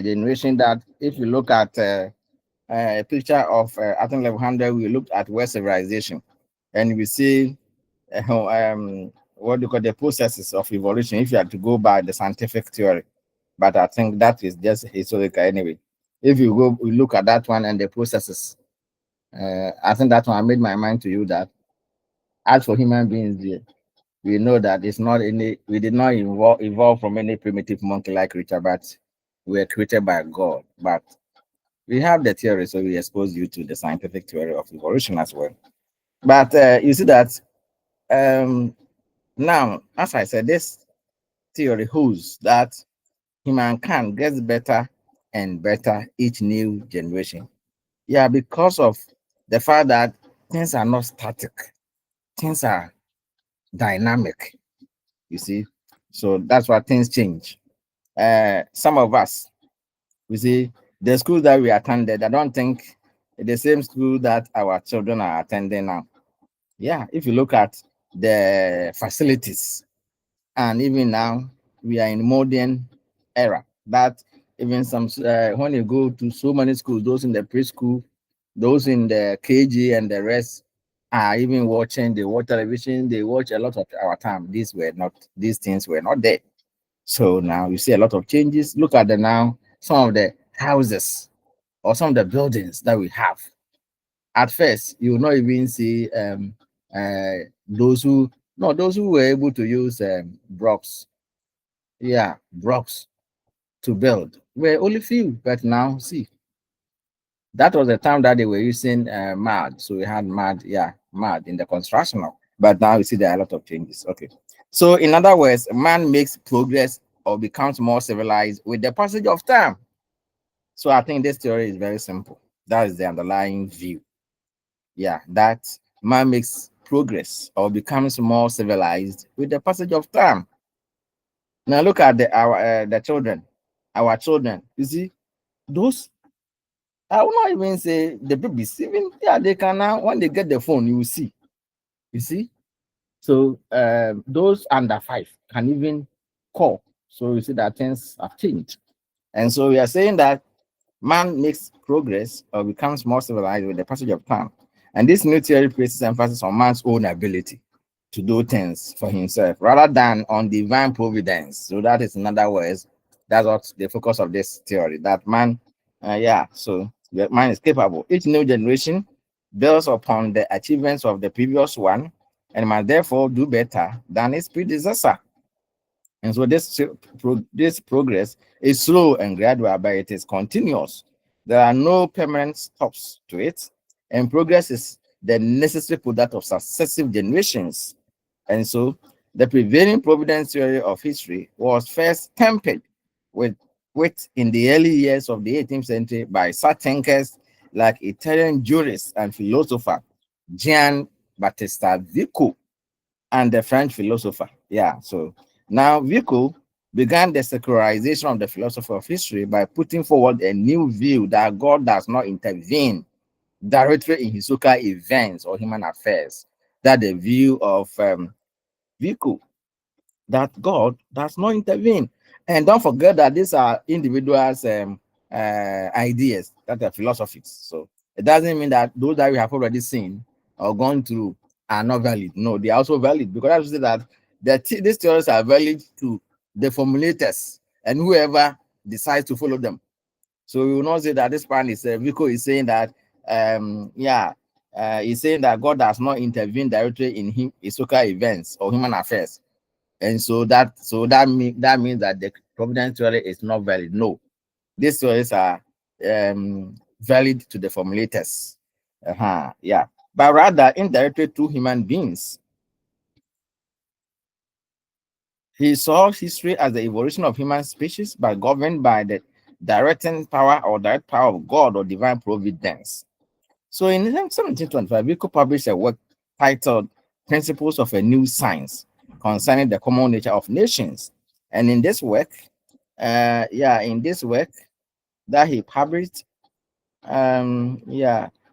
generation that if you look at a picture of atom level 100, we looked at West civilization, and we see what do you call the processes of evolution if you have to go by the scientific theory. But I think that is just historical anyway. If you go you look at that one and the processes, I think that one I made my mind to you that as for human beings, we know that it's not any, we did not evolve from any primitive monkey-like creature, but we were created by God. But we have the theory, so we expose you to the scientific theory of evolution as well. But you see that now, as I said, this theory holds that humankind gets better and better each new generation. Yeah, because of the fact that things are not static, things are dynamic, you see. So that's why things change. Some of us, we see the schools that we attended, I don't think the same school that our children are attending now. Yeah, if you look at the facilities, and even now we are in modern era that even some when you go to so many schools, those in the preschool, those in the KG and the rest are even watching, they watch television, they watch a lot of our time. These things were not there. So now you see a lot of changes. Look at the now, some of the houses or some of the buildings that we have. At first, you will not even see those who no those who were able to use blocks, yeah, blocks to build were only few. But now see, that was the time that they were using mud. So we had mud, yeah, mud in the construction of. But now you see there are a lot of changes. Okay. So in other words, man makes progress or becomes more civilized with the passage of time. So I think this theory is very simple. That is the underlying view. Yeah, that man makes progress or becomes more civilized with the passage of time. Now look at the children, our children. You see, those I will not even say the babies, even yeah, they can now when they get the phone, you will see. You see, so those under 5 can even call. So you see that things have changed, and so we are saying that man makes progress or becomes more civilized with the passage of time. And this new theory places emphasis on man's own ability to do things for himself rather than on divine providence. So that is, in other words, that's what the focus of this theory, that man, yeah, so the man is capable. Each new generation builds upon the achievements of the previous one and must therefore do better than its predecessor. And so this progress is slow and gradual, but it is continuous. There are no permanent stops to it, and progress is the necessary product of successive generations. And so the prevailing providence theory of history was first tempered with in the early years of the 18th century by such thinkers like Italian jurist and philosopher Gian Battista Vico and the French philosopher. Yeah, so now Vico began the secularization of the philosophy of history by putting forward a new view that God does not intervene directly in historical events or human affairs. That the view of Vico, that God does not intervene. And don't forget that these are individuals' ideas, that are philosophies. So it doesn't mean that those that we have already seen or gone through are not valid. No, they are also valid, because I would say that these theories are valid to the formulators and whoever decides to follow them. So we will not say that this man is Vico is saying that he's saying that God does not intervene directly in historical events or human affairs, and that means that the providence theory is not valid. No, these theories are valid to the formulators. Yeah, but rather indirectly to human beings. He saw history as the evolution of human species, but governed by the directing power or direct power of God or divine providence. So in 1725, Vico published a work titled Principles of a New Science concerning the common nature of nations. And in this work, in this work that he published,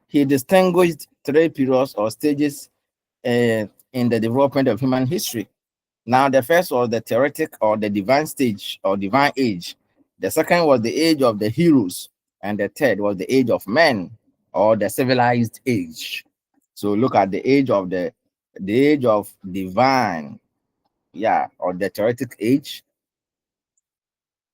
he distinguished 3 periods or stages in the development of human history. Now, the first was the theoretic or the divine stage or divine age, The second was the age of the heroes, and the third was the age of men, or the civilized age. So look at the age of divine, yeah, or the theoretic age,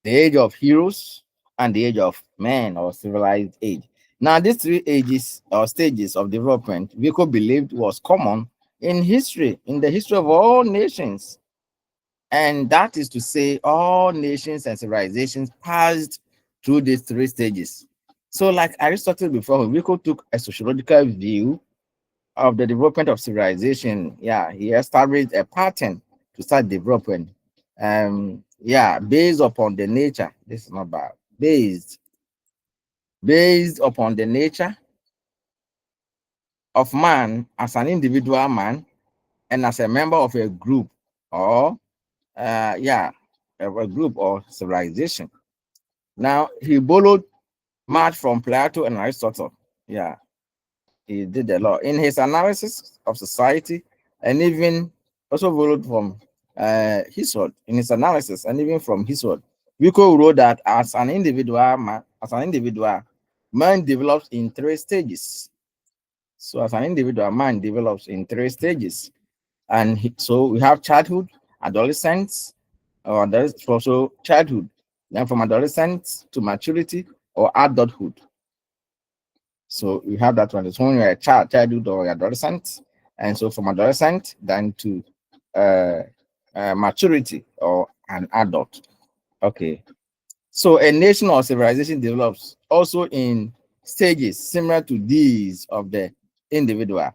the age of heroes, and the age of men, or civilized age. Now, these three ages or stages of development, Vico believed was common in the history of all nations. And that is to say, all nations and civilizations passed through these three stages. So, like Aristotle before, Vico took a sociological view of the development of civilization. Yeah, he established a pattern to start development. Yeah, based upon the nature. This is not bad. Based upon the nature of man as an individual man and as a member of a group, or yeah, of a group or civilization. Now he borrowed much from Plato and Aristotle. Yeah, he did a lot in his analysis of society, and even also borrowed from his word in his analysis, and even from his word. Vico wrote that man develops in three stages. So as an individual, man develops in three stages. And so we have childhood, adolescence, or there's also childhood. Then from adolescence to maturity or adulthood. So we have that one. So when you're a childhood or adolescent, and so from adolescent then to uh, maturity or an adult. Okay. So a nation or civilization develops also in stages similar to these of the individual.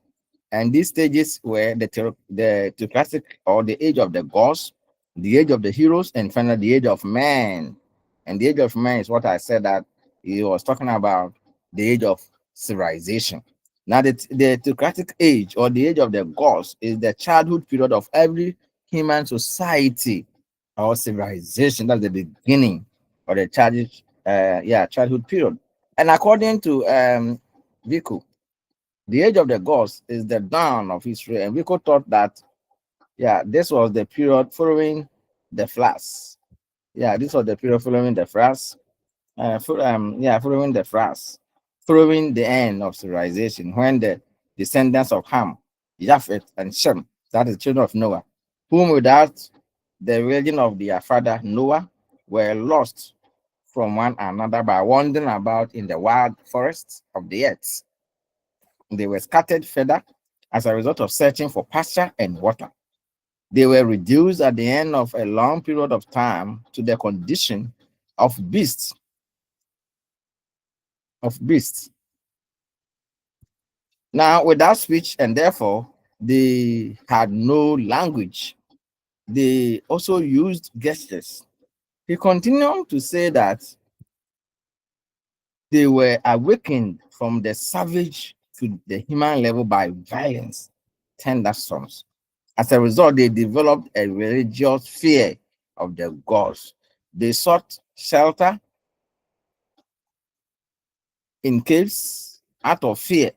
And these stages were the classic or the age of the gods, the age of the heroes, and finally the age of man. And the age of man is what I said that he was talking about, the age of civilization. Now, the theocratic age or the age of the gods is the childhood period of every human society or civilization. That's the beginning of the childhood period. And according to Vico, the age of the gods is the dawn of history, and Vico thought that, yeah, this was the period following the floods. Yeah, this was the period following the floods. Following the floods, following the end of civilization, when the descendants of Ham, Japheth, and Shem, that is children of Noah, whom without the religion of their father Noah, were lost from one another by wandering about in the wild forests of the earth. They were scattered further as a result of searching for pasture and water. They were reduced at the end of a long period of time to the condition of beasts. Now, without speech, and therefore they had no language. They also used gestures. He continued to say that they were awakened from the savage to the human level by violence, thunderstorms. As a result, they developed a religious fear of the gods. They sought shelter in caves out of fear.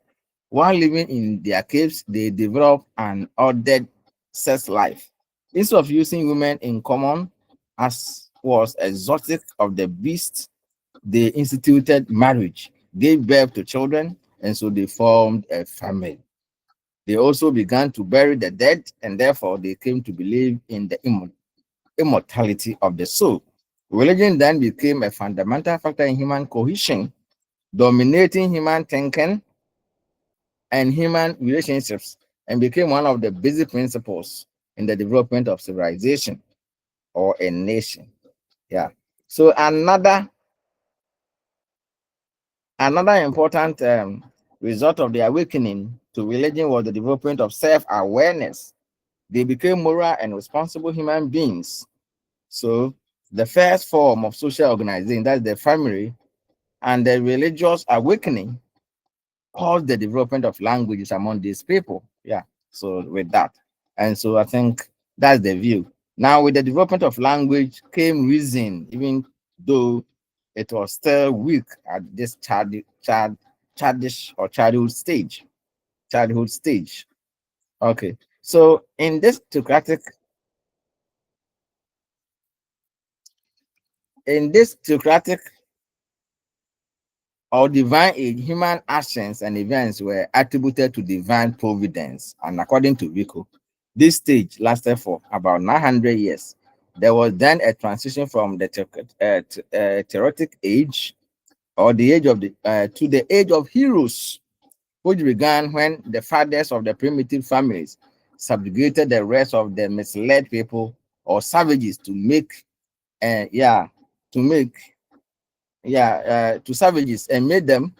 While living in their caves, they developed an ordered sex life. Instead of using women in common, as was exotic of the beasts, they instituted marriage, gave birth to children, and so they formed a family. They also began to bury the dead, and therefore they came to believe in the immortality of the soul. Religion then became a fundamental factor in human cohesion, dominating human thinking and human relationships, and became one of the basic principles in the development of civilization or a nation. Yeah. So another important result of the awakening to religion was the development of self-awareness. They became moral and responsible human beings. So the first form of social organizing, that's the family, and the religious awakening caused the development of languages among these people. Yeah. So with that, and so I think that's the view. Now, with the development of language came reason, even though it was still weak at this childish or childhood stage. Okay. So In this theocratic or divine age, human actions and events were attributed to divine providence. And according to Vico, this stage lasted for about 900 years. There was then a transition from the theoretic age or the age of the to the age of heroes, which began when the fathers of the primitive families subjugated the rest of the misled people or savages to make yeah to make to savages and made them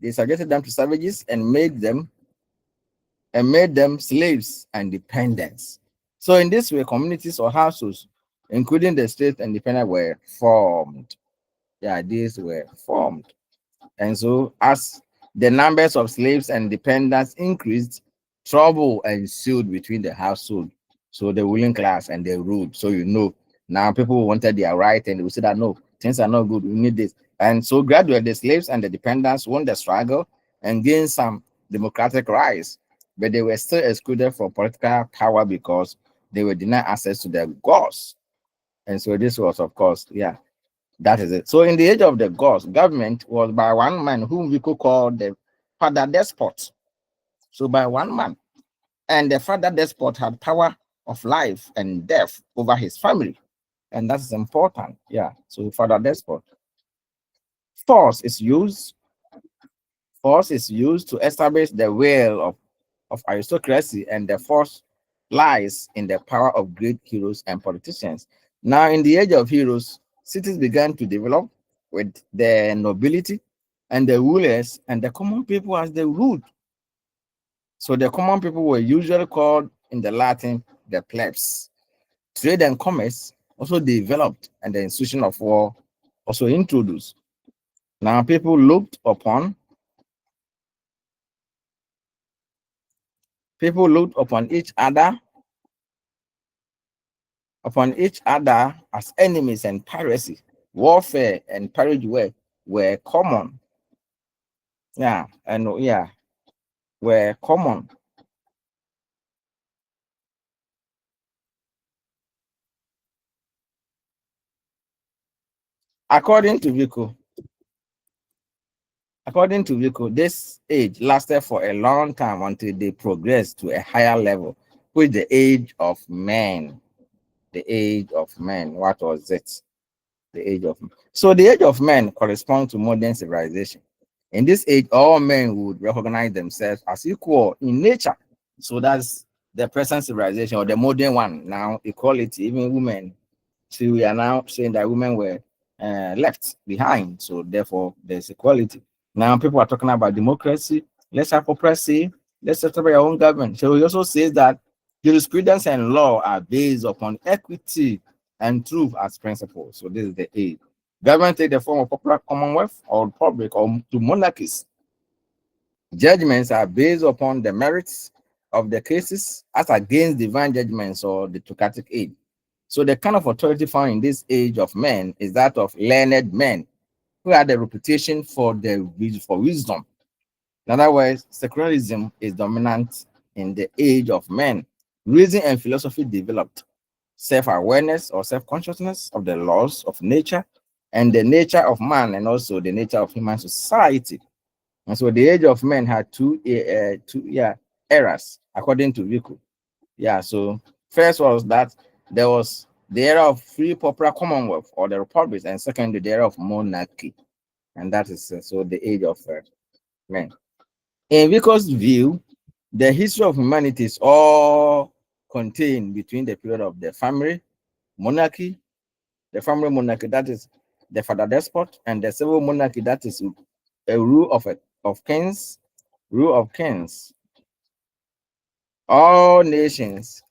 they subjected them to savages and made them slaves and dependents. So in this way, communities or households, including the state and dependent, were formed. Yeah, these were formed. And so as the numbers of slaves and dependents increased, trouble ensued between the household. So the ruling class and the ruled. So now people wanted their right and they would say that no, things are not good, we need this. And so gradually the slaves and the dependents won the struggle and gained some democratic rights, but they were still excluded from political power because they were denied access to their gods. And so this was, of course, that is it. So in the age of the gods, government was by one man whom we could call the father despot. So by one man. And the father despot had power of life and death over his family. And that's important. Yeah. So father despot. Force is used. Force is used to establish the will of aristocracy, and the force lies in the power of great heroes and politicians. Now, in the age of heroes, cities began to develop with the nobility and the rulers and the common people as they ruled. So the common people were usually called in the Latin the plebs. Trade and commerce also developed, and the institution of war also introduced. Now people looked upon each other as enemies, and piracy, warfare, and pillage were common. Were common. According to Vico, this age lasted for a long time until they progressed to a higher level, which the age of men. The age of men. What was it? The age of so the age of men corresponds to modern civilization. In this age, all men would recognize themselves as equal in nature. So that's the present civilization or the modern one now, equality, even women. So we are now saying that women were left behind. So therefore, there's equality. Now people are talking about democracy. Let's have oppressive. Let's set up your own government. So he also says that jurisprudence and law are based upon equity and truth as principles. So this is the age. Government take the form of popular commonwealth or republic or to monarchies. Judgments are based upon the merits of the cases as against divine judgments or the Socratic age. So the kind of authority found in this age of men is that of learned men who had a reputation for wisdom. In other words, secularism is dominant in the age of men. Reason and philosophy developed. Self-awareness or self-consciousness of the laws of nature and the nature of man, and also the nature of human society. And so the age of men had two eras, according to Vico. So first was that there was the era of free popular commonwealth or the republics, and second, the era of monarchy. And that is so the age of men. In Vico's view, the history of humanity is all contained between the period of the family monarchy, that is the father despot, and the civil monarchy, that is a of kings, rule of kings. All nations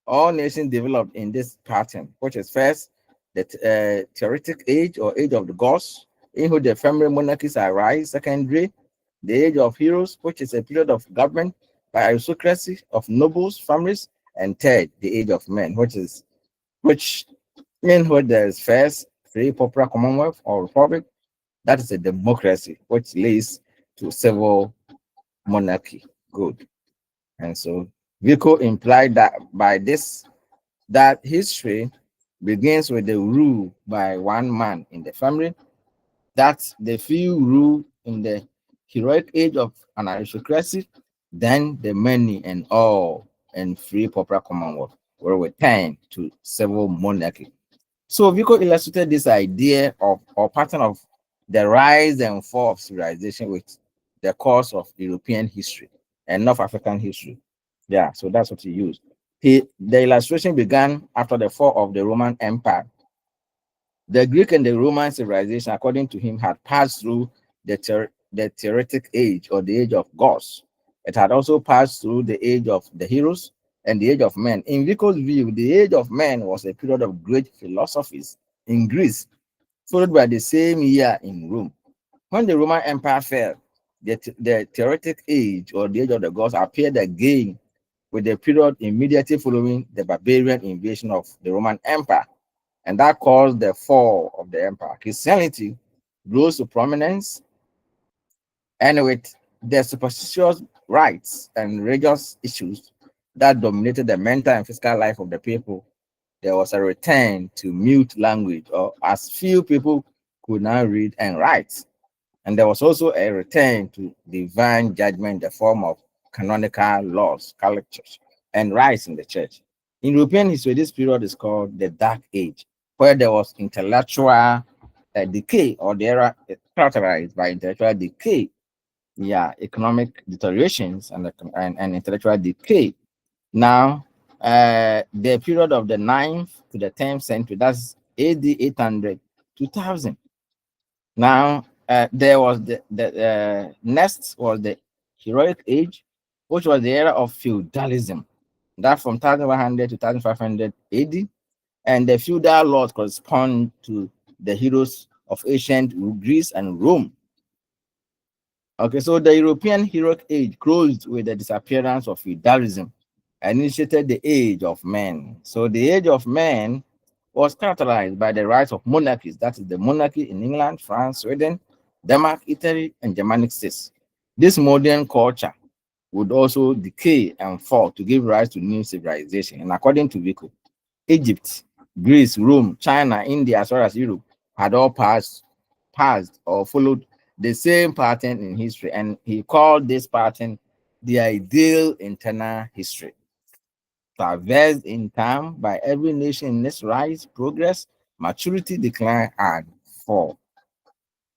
developed in this pattern, which is first the theoretic age or age of the gods, in which the family monarchies arise. Secondly, the age of heroes, which is a period of government by aristocracy of nobles, families, and third, the age of men, which means where there is first free popular commonwealth or republic, that is a democracy, which leads to civil monarchy. Good. And so Vico implied that by this, that history begins with the rule by one man in the family. That's the few rule in the heroic age of an aristocracy. Then the many and all and free popular commonwealth were returned to civil monarchy. So Vico illustrated this idea of or pattern of the rise and fall of civilization with the course of European history and North African history. Yeah, so that's what he used. The illustration began after the fall of the Roman Empire. The Greek and the Roman civilization, according to him, had passed through the theoretic age or the age of gods. It had also passed through the age of the heroes and the age of men. In Vico's view, the age of men was a period of great philosophies in Greece, followed by the same year in Rome. When the Roman Empire fell, the theoretic age or the age of the gods appeared again with the period immediately following the barbarian invasion of the Roman Empire, and that caused the fall of the empire. Christianity rose to prominence, and with the superstitious rites and religious issues that dominated the mental and physical life of the people, there was a return to mute language, or as few people could now read and write. And there was also a return to divine judgment in the form of canonical laws, cultures, and rights in the church. In European history, this period is called the Dark Age, where there was intellectual decay, or the era characterized by intellectual decay, yeah, economic deteriorations and intellectual decay. Now, the period of the 9th to the 10th century, that's AD 800 2000. Now, there was the next was the heroic age, which was the era of feudalism, that from 1100 to 1500 AD, and the feudal laws correspond to the heroes of ancient Greece and Rome. Okay, so the European heroic age closed with the disappearance of feudalism and initiated the age of men. So the age of men was characterized by the rise of monarchies, that is the monarchy in England, France, Sweden, Denmark, Italy, and Germanic states. This modern culture would also decay and fall to give rise to new civilization. And according to Vico, Egypt, Greece, Rome, China, India, as well as Europe had all passed or followed the same pattern in history, and he called this pattern the ideal internal history, traversed in time by every nation in its rise, progress, maturity, decline, and fall.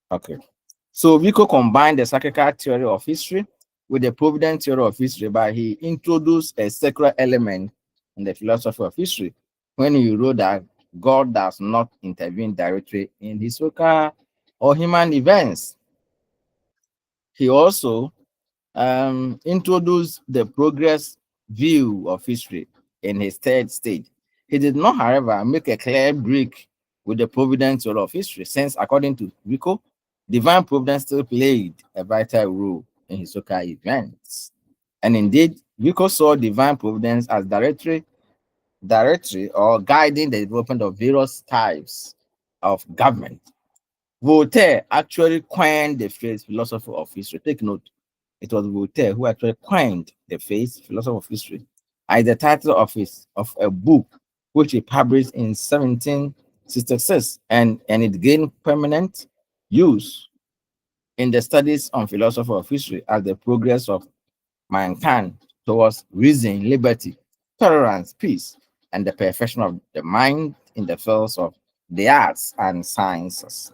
Okay. So Vico combined the cyclical theory of history with the provident theory of history, but he introduced a secular element in the philosophy of history when he wrote that God does not intervene directly in historical or human events. He also introduced the progress view of history in his third stage. He did not, however, make a clear break with the providence of history, since, according to Rico, divine providence still played a vital role in historical events. And indeed, Rico saw divine providence as directory or guiding the development of various types of government. Voltaire actually coined the phrase philosophy of history. Take note, it was Voltaire who actually coined the phrase philosophy of history as the title of a book which he published in 1766, and it gained permanent use in the studies on philosophy of history as the progress of mankind towards reason, liberty, tolerance, peace, and the perfection of the mind in the fields of the arts and sciences.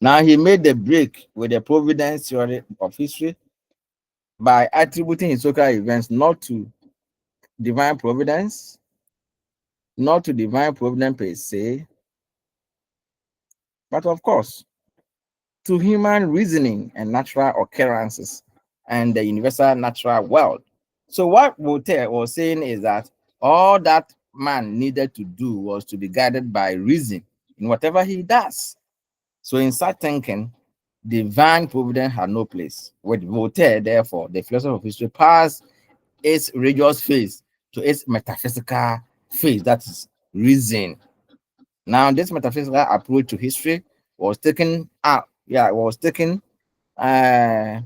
Now he made the break with the providence theory of history by attributing historical events divine providence, not to divine providence per se, but of course to human reasoning and natural occurrences and the universal natural world. So what Voltaire was saying is that all that man needed to do was to be guided by reason in whatever he does. So in such thinking, divine providence had no place. With Voltaire, therefore, the philosophy of history passed its religious phase to its metaphysical phase, that is reason. Now, this metaphysical approach to history was taken up, was taken up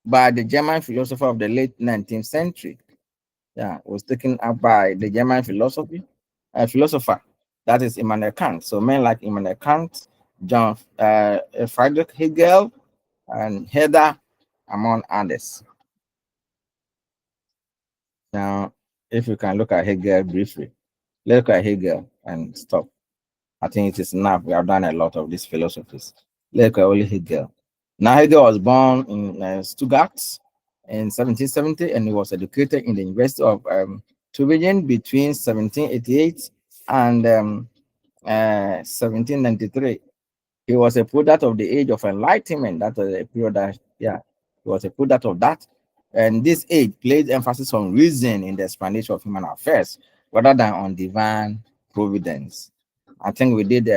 by the German philosopher of the late 19th century. Yeah, was taken up by the German philosopher, that is Immanuel Kant. So men like Immanuel Kant, John Friedrich Hegel, and Herder, among others. Now, if you can look at Hegel briefly, look at Hegel and stop. I think it is enough. We have done a lot of these philosophies. Look at only Hegel. Now, Hegel was born in Stuttgart in 1770, and he was educated in the University of Tübingen between 1788 and 1793. He was a product of the age of enlightenment. That was a period that, yeah, he was a product of that. And this age placed emphasis on reason in the explanation of human affairs rather than on divine providence. I think we did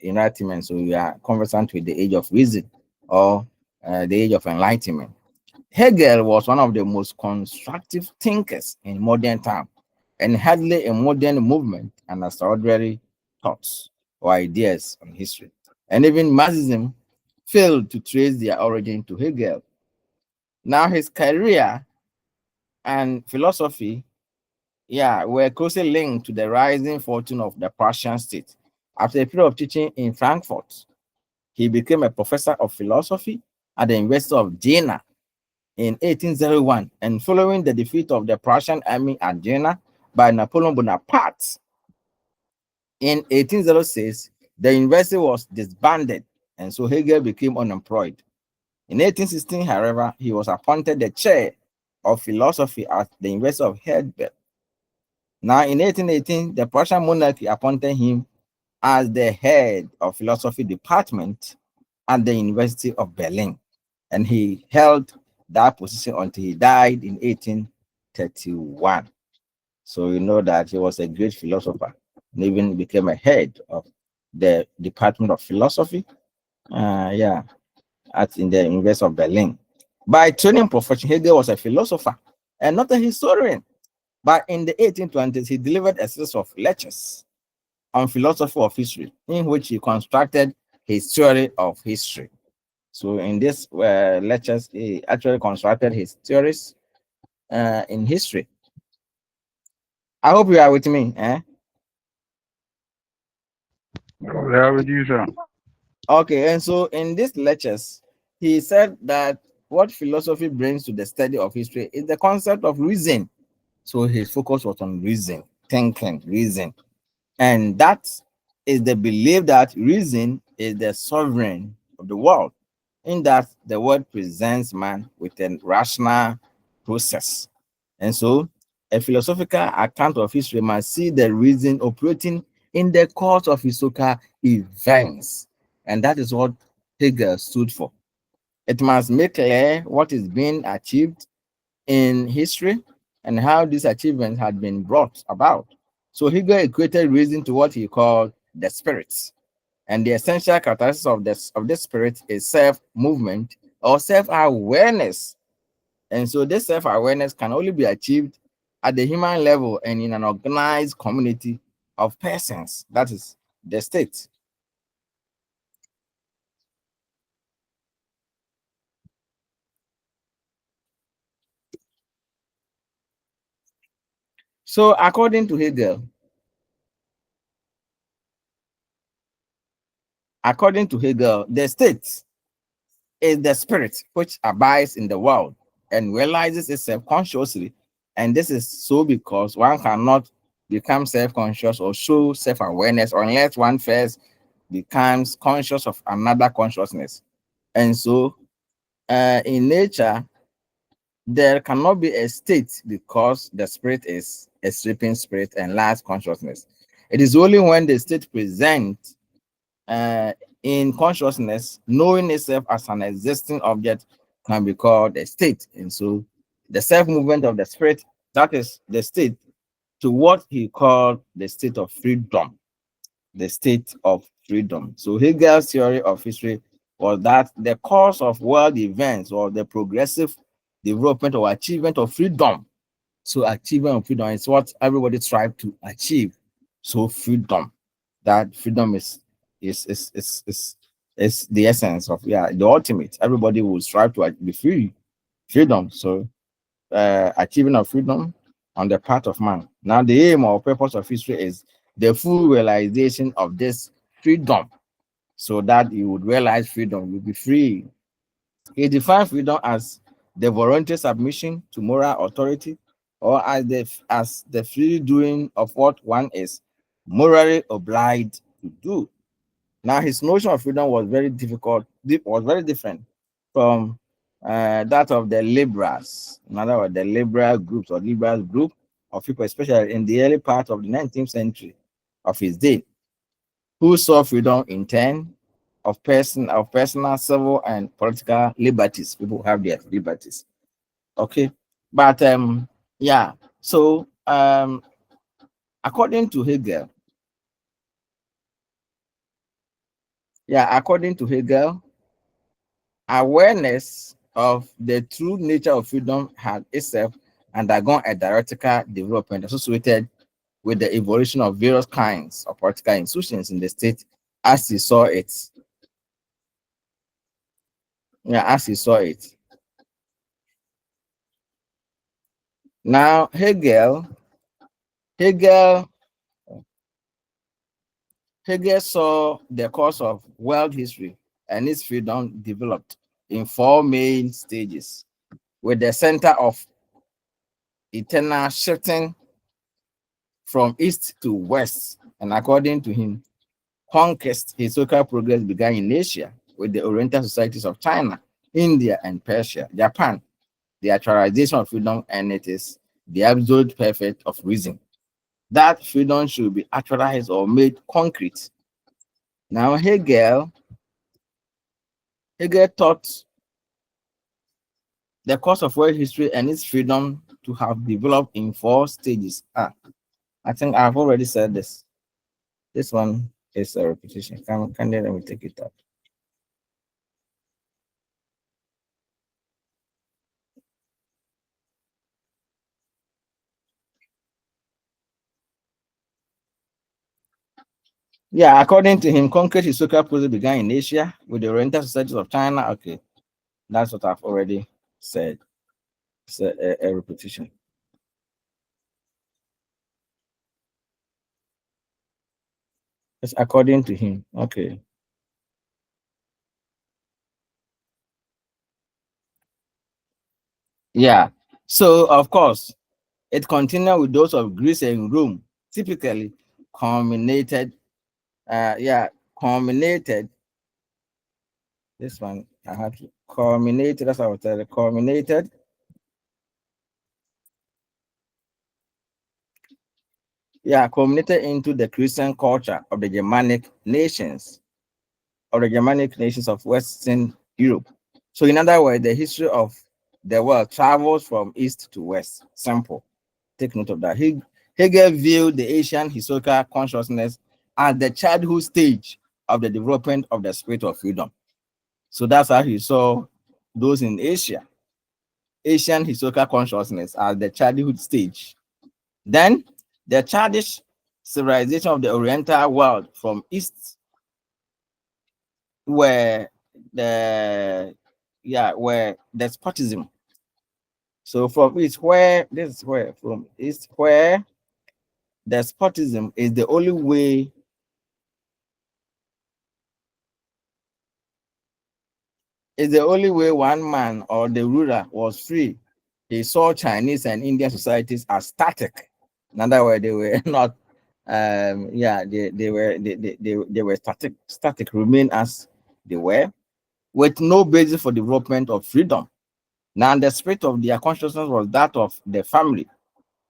enlightenment, so we are conversant with the age of reason, or the age of enlightenment. Hegel was one of the most constructive thinkers in modern time, and hardly a modern movement and extraordinary thoughts or ideas on history. And even Marxism failed to trace their origin to Hegel. Now his career and philosophy, yeah, were closely linked to the rising fortune of the Prussian state. After a period of teaching in Frankfurt, he became a professor of philosophy at the University of Jena in 1801, and following the defeat of the Prussian army at Jena by Napoleon Bonaparte in 1806, the university was disbanded, and so Hegel became unemployed. In 1816, however, he was appointed the chair of philosophy at the University of Heidelberg. Now, in 1818, the Prussian monarchy appointed him as the head of philosophy department at the University of Berlin, and he held that position until he died in 1831. So you know that he was a great philosopher and even became a head of the Department of Philosophy, yeah, at in the University of Berlin. By training profession, Hegel was a philosopher and not a historian. But in the 1820s, he delivered a series of lectures on philosophy of history, in which he constructed his theory of history. So in this lectures, he actually constructed his theories in history. I hope you are with me. Eh? Yeah, with you, sir. Okay, and so in these lectures, he said that what philosophy brings to the study of history is the concept of reason. So his focus was on reason, thinking, reason. And that is the belief that reason is the sovereign of the world, in that the world presents man with a rational process. And so a philosophical account of history must see the reason operating in the course of historical events. And that is what Hegel stood for. It must make clear what is being achieved in history and how these achievements had been brought about. So Hegel equated reason to what he called the spirit. And the essential characteristics of this spirit is self-movement or self-awareness. And so this self-awareness can only be achieved at the human level and in an organized community of persons. That is the state. So according to Hegel, the state is the spirit which abides in the world and realizes itself consciously. And this is so because one cannot become self-conscious or show self-awareness unless one first becomes conscious of another consciousness. And so in nature, there cannot be a state because the spirit is a sleeping spirit and lacks consciousness. It is only when the state presents uh, in consciousness, knowing itself as an existing object can be called a state. And so the self-movement of the spirit, that is the state, to what he called the state of freedom. The state of freedom. So Hegel's theory of history was that the course of world events or the progressive development or achievement of freedom. So achievement of freedom is what everybody strives to achieve. So freedom, that freedom is the essence of, yeah, the ultimate. Everybody will strive to be free, freedom. So achieving of freedom on the part of man. Now, the aim or purpose of history is the full realization of this freedom, so that you would realize freedom, you'll be free. He defines freedom as the voluntary submission to moral authority, or as the free doing of what one is morally obliged to do. Now, his notion of freedom was very was very different from that of the liberals. In other words, the liberal groups or liberal group of people, especially in the early part of the 19th century of his day, who saw freedom in terms of personal, civil, and political liberties. People have their liberties. Okay, but yeah. So according to Hegel, awareness of the true nature of freedom had itself undergone a dialectical development associated with the evolution of various kinds of political institutions in the state as he saw it. Yeah, as he saw it. Now, Hegel, Hegel saw the course of world history and its freedom developed in four main stages, with the center of eternal shifting from east to west. And according to him, conquest, historical progress began in Asia with the Oriental societies of China, India, and Persia, Japan, the actualization of freedom, and it is the absolute perfect of reason. That freedom should be actualized or made concrete. Now, Hegel taught the course of world history and its freedom to have developed in four stages. I think I've already said this. This one is a repetition. Can let me take it up. Yeah, according to him, concrete historical process began in Asia with the Oriental societies of China. Okay, that's what I've already said. It's a repetition. It's according to him. Okay. Yeah. So of course, it continued with those of Greece and Rome, typically culminated. Yeah, culminated. This one I had to culminated. That's what I was telling. Culminated. Yeah, culminated into the Christian culture of the Germanic nations of Western Europe. So, in other words, the history of the world travels from east to west. Simple. Take note of that. Hegel viewed the Asian historical consciousness as the childhood stage of the development of the spirit of freedom. So that's how he saw those in Asia, Asian historical consciousness as the childhood stage. Then the childish civilization of the Oriental world from east were where despotism. So from east where this is where from east where despotism is the only way one man or the ruler was free. He saw Chinese and Indian societies as static. In other words, they were not they were static, remain as they were, with no basis for development of freedom. Now the spirit of their consciousness was that of the family.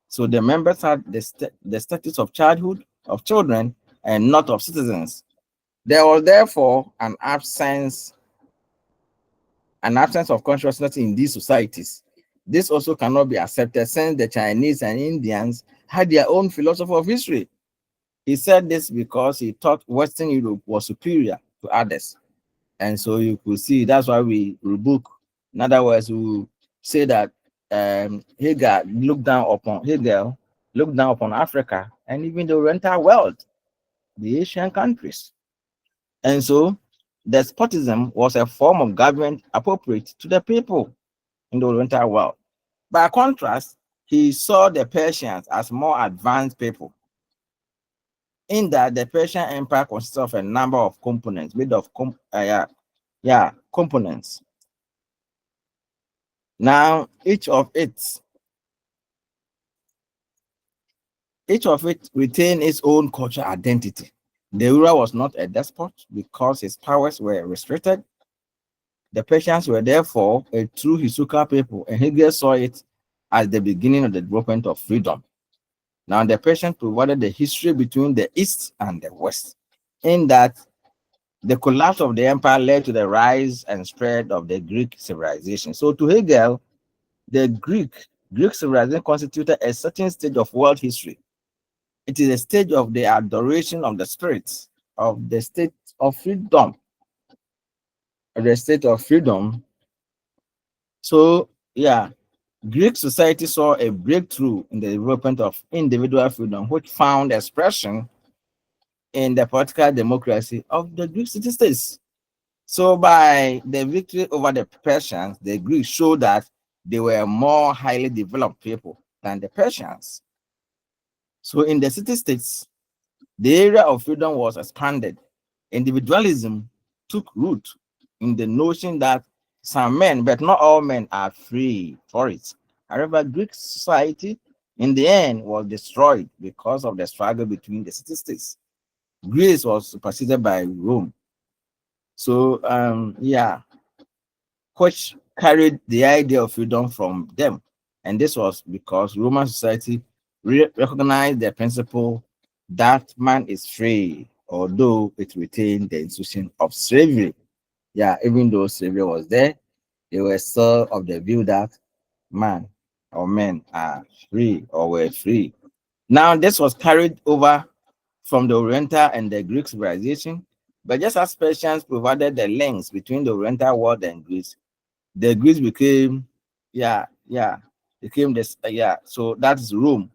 So the members had the status of children, and not of citizens. There was therefore an absence of consciousness in these societies. This also cannot be accepted since the Chinese and Indians had their own philosophy of history. He said this because he thought Western Europe was superior to others. And so you could see that's why we rebook. In other words, we say that Hegel looked down upon Africa and even the Oriental world, the Asian countries. And so despotism was a form of government appropriate to the people in the Oriental world. By contrast, he saw the Persians as more advanced people, in that the Persian Empire consists of a number of components made of components. Now, each of it retained its own cultural identity. The ruler was not a despot because his powers were restricted. The Persians were therefore a true historical people, and Hegel saw it as the beginning of the development of freedom. Now, the Persians provided the history between the East and the West, in that the collapse of the empire led to the rise and spread of the Greek civilization. So, to Hegel, the Greek civilization constituted a certain stage of world history. It is a stage of the adoration of the spirits, of the state of freedom, of the state of freedom. So, yeah, Greek society saw a breakthrough in the development of individual freedom, which found expression in the political democracy of the Greek city states. So, by the victory over the Persians, the Greeks showed that they were more highly developed people than the Persians. So, in the city states, the area of freedom was expanded. Individualism took root in the notion that some men, but not all men, are free for it. However, Greek society in the end was destroyed because of the struggle between the city states. Greece was superseded by Rome. So, which carried the idea of freedom from them. And this was because Roman society recognized the principle that man is free, although it retained the institution of slavery. Yeah, even though slavery was there, they were still of the view that man or men are free or were free. Now, this was carried over from the Oriental and the Greek civilization, but just as Persians provided the links between the Oriental world and Greece, the Greeks became, became this, so that's Rome.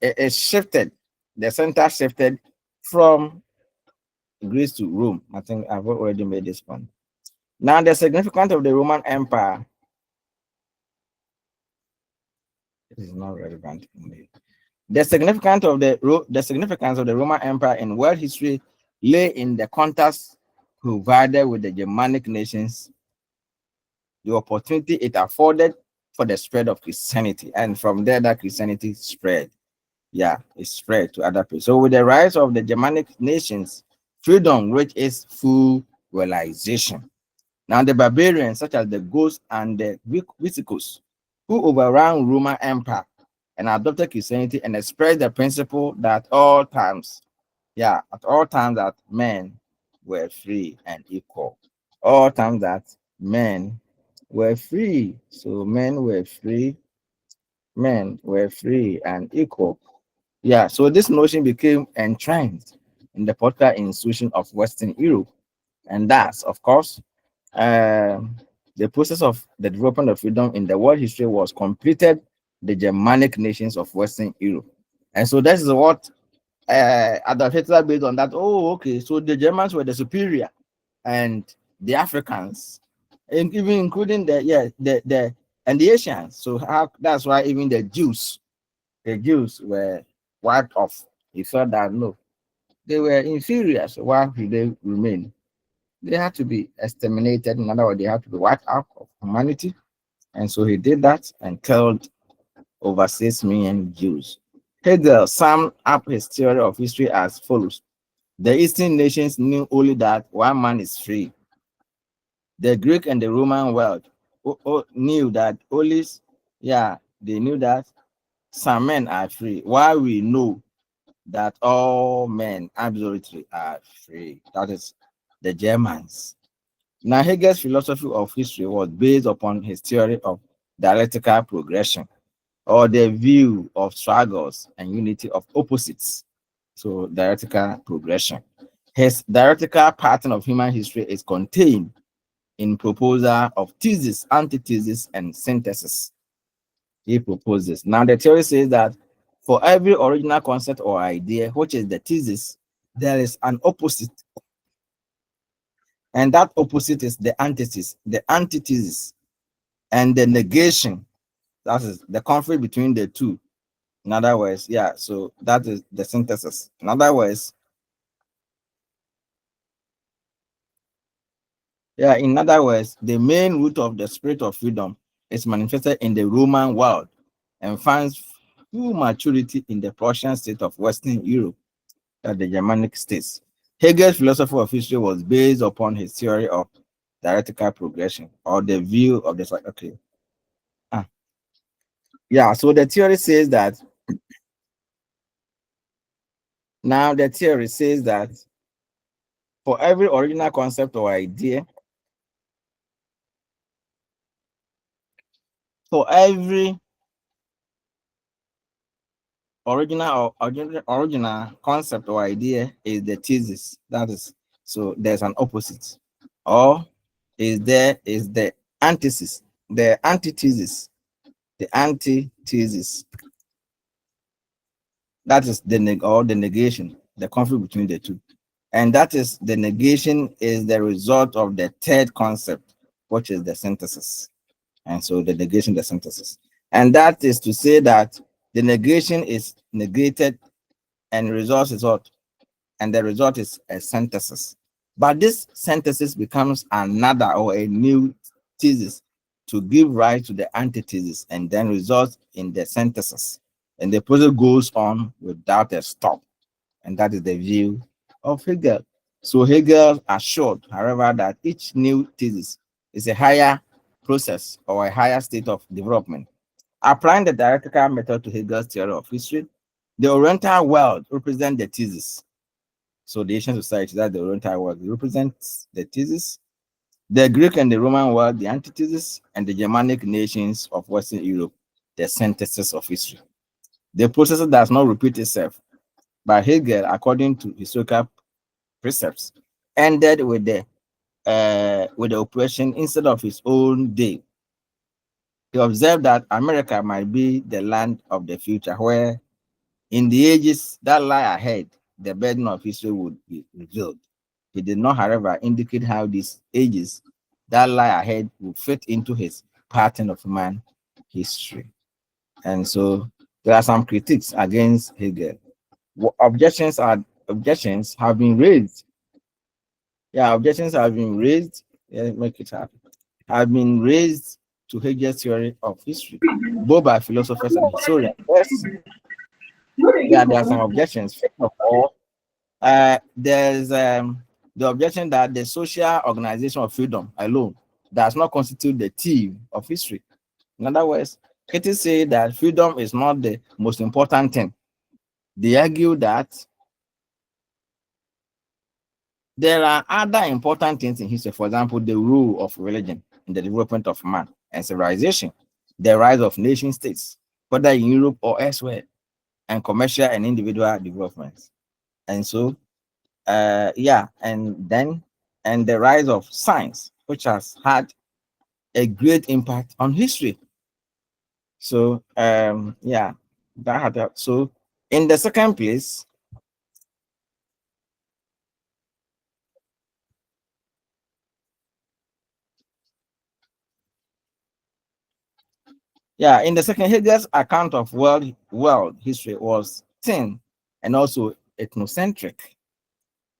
It shifted, the center shifted from Greece to Rome. I think I've already made this point. Now, the significance of the Roman Empire is not relevant. The significance of the Roman Empire in world history lay in the contacts provided with the Germanic nations, the opportunity it afforded for the spread of Christianity, and from there that Christianity spread. Yeah, it spread to other people. So with the rise of the Germanic nations, freedom reached its full realization. Now the barbarians, such as the Goths and the Visigoths, who overran Roman Empire and adopted Christianity and expressed the principle that at all times that men were free and equal. All times that men were free. So men were free and equal. Yeah, so this notion became entrenched in the political institution of Western Europe. And that's, of course, the process of the development of freedom in the world history was completed the Germanic nations of Western Europe. And so this is what Adolf Hitler based on that. Oh, okay, so the Germans were the superior and the Africans, and even including the and the Asians. So that's why even the Jews were wiped off. He felt that no, they were inferior. So why should they remain? They had to be exterminated. In other words, they had to be wiped out of humanity. And so he did that and killed over 6 million Jews. Hegel summed up his theory of history as follows. The Eastern nations knew only that one man is free. The Greek and the Roman world knew that they knew that some men are free, while we know that all men absolutely are free. That is the Germans. Now, Hegel's philosophy of history was based upon his theory of dialectical progression, or the view of struggles and unity of opposites. So, dialectical progression. His dialectical pattern of human history is contained in proposal of thesis, antithesis, and synthesis. He proposes. Now, the theory says that for every original concept or idea, which is the thesis, there is an opposite, and that opposite is the antithesis, and the negation That is the conflict between the two. In other words, yeah, so that is the synthesis. In other words, yeah, in other words, the main root of the spirit of freedom is manifested in the Roman world and finds full maturity in the Prussian state of Western Europe, the Germanic states. Hegel's philosophy of history was based upon his theory of dialectical progression, or the view of the okay. Ah, yeah, so the theory says that now the theory says that for every original concept or idea, for every original concept or idea is the thesis. That is, so there's an opposite, or is the antithesis, the antithesis, the antithesis. That is or the negation, the conflict between the two. And that is the negation is the result of the third concept, which is the synthesis. And so the negation, the synthesis. And that is to say that the negation is negated and results is what? And the result is a synthesis. But this synthesis becomes another or a new thesis to give rise to the antithesis and then results in the synthesis. And the process goes on without a stop. And that is the view of Hegel. So Hegel assured, however, that each new thesis is a higher process or a higher state of development. Applying the dialectical method to Hegel's theory of history, the Oriental world represents the thesis. So the Asian society, that the Oriental world, represents the thesis. The Greek and the Roman world, the antithesis, and the Germanic nations of Western Europe, the synthesis of history. The process does not repeat itself, but Hegel, according to historical precepts, ended with the oppression instead of his own day. He observed that America might be the land of the future, where in the ages that lie ahead, the burden of history would be revealed. He did not, however, indicate how these ages that lie ahead would fit into his pattern of human history. And so there are some critiques against Hegel. Objections have been raised. Yeah, objections have been raised. Yeah, make it happen. Have been raised to Hegel's theory of history, both by philosophers and historians. Yes, yeah, there are some objections. First of all, there's the objection that the social organization of freedom alone does not constitute the theme of history. In other words, critics say that freedom is not the most important thing. They argue that there are other important things in history, for example, the role of religion in the development of man and civilization, the rise of nation states, whether in Europe or elsewhere, and commercial and individual developments. And so, yeah, and the rise of science, which has had a great impact on history. So, yeah, that had that. So, in the second place, yeah, in the second, Hegel's account of world history was thin and also ethnocentric,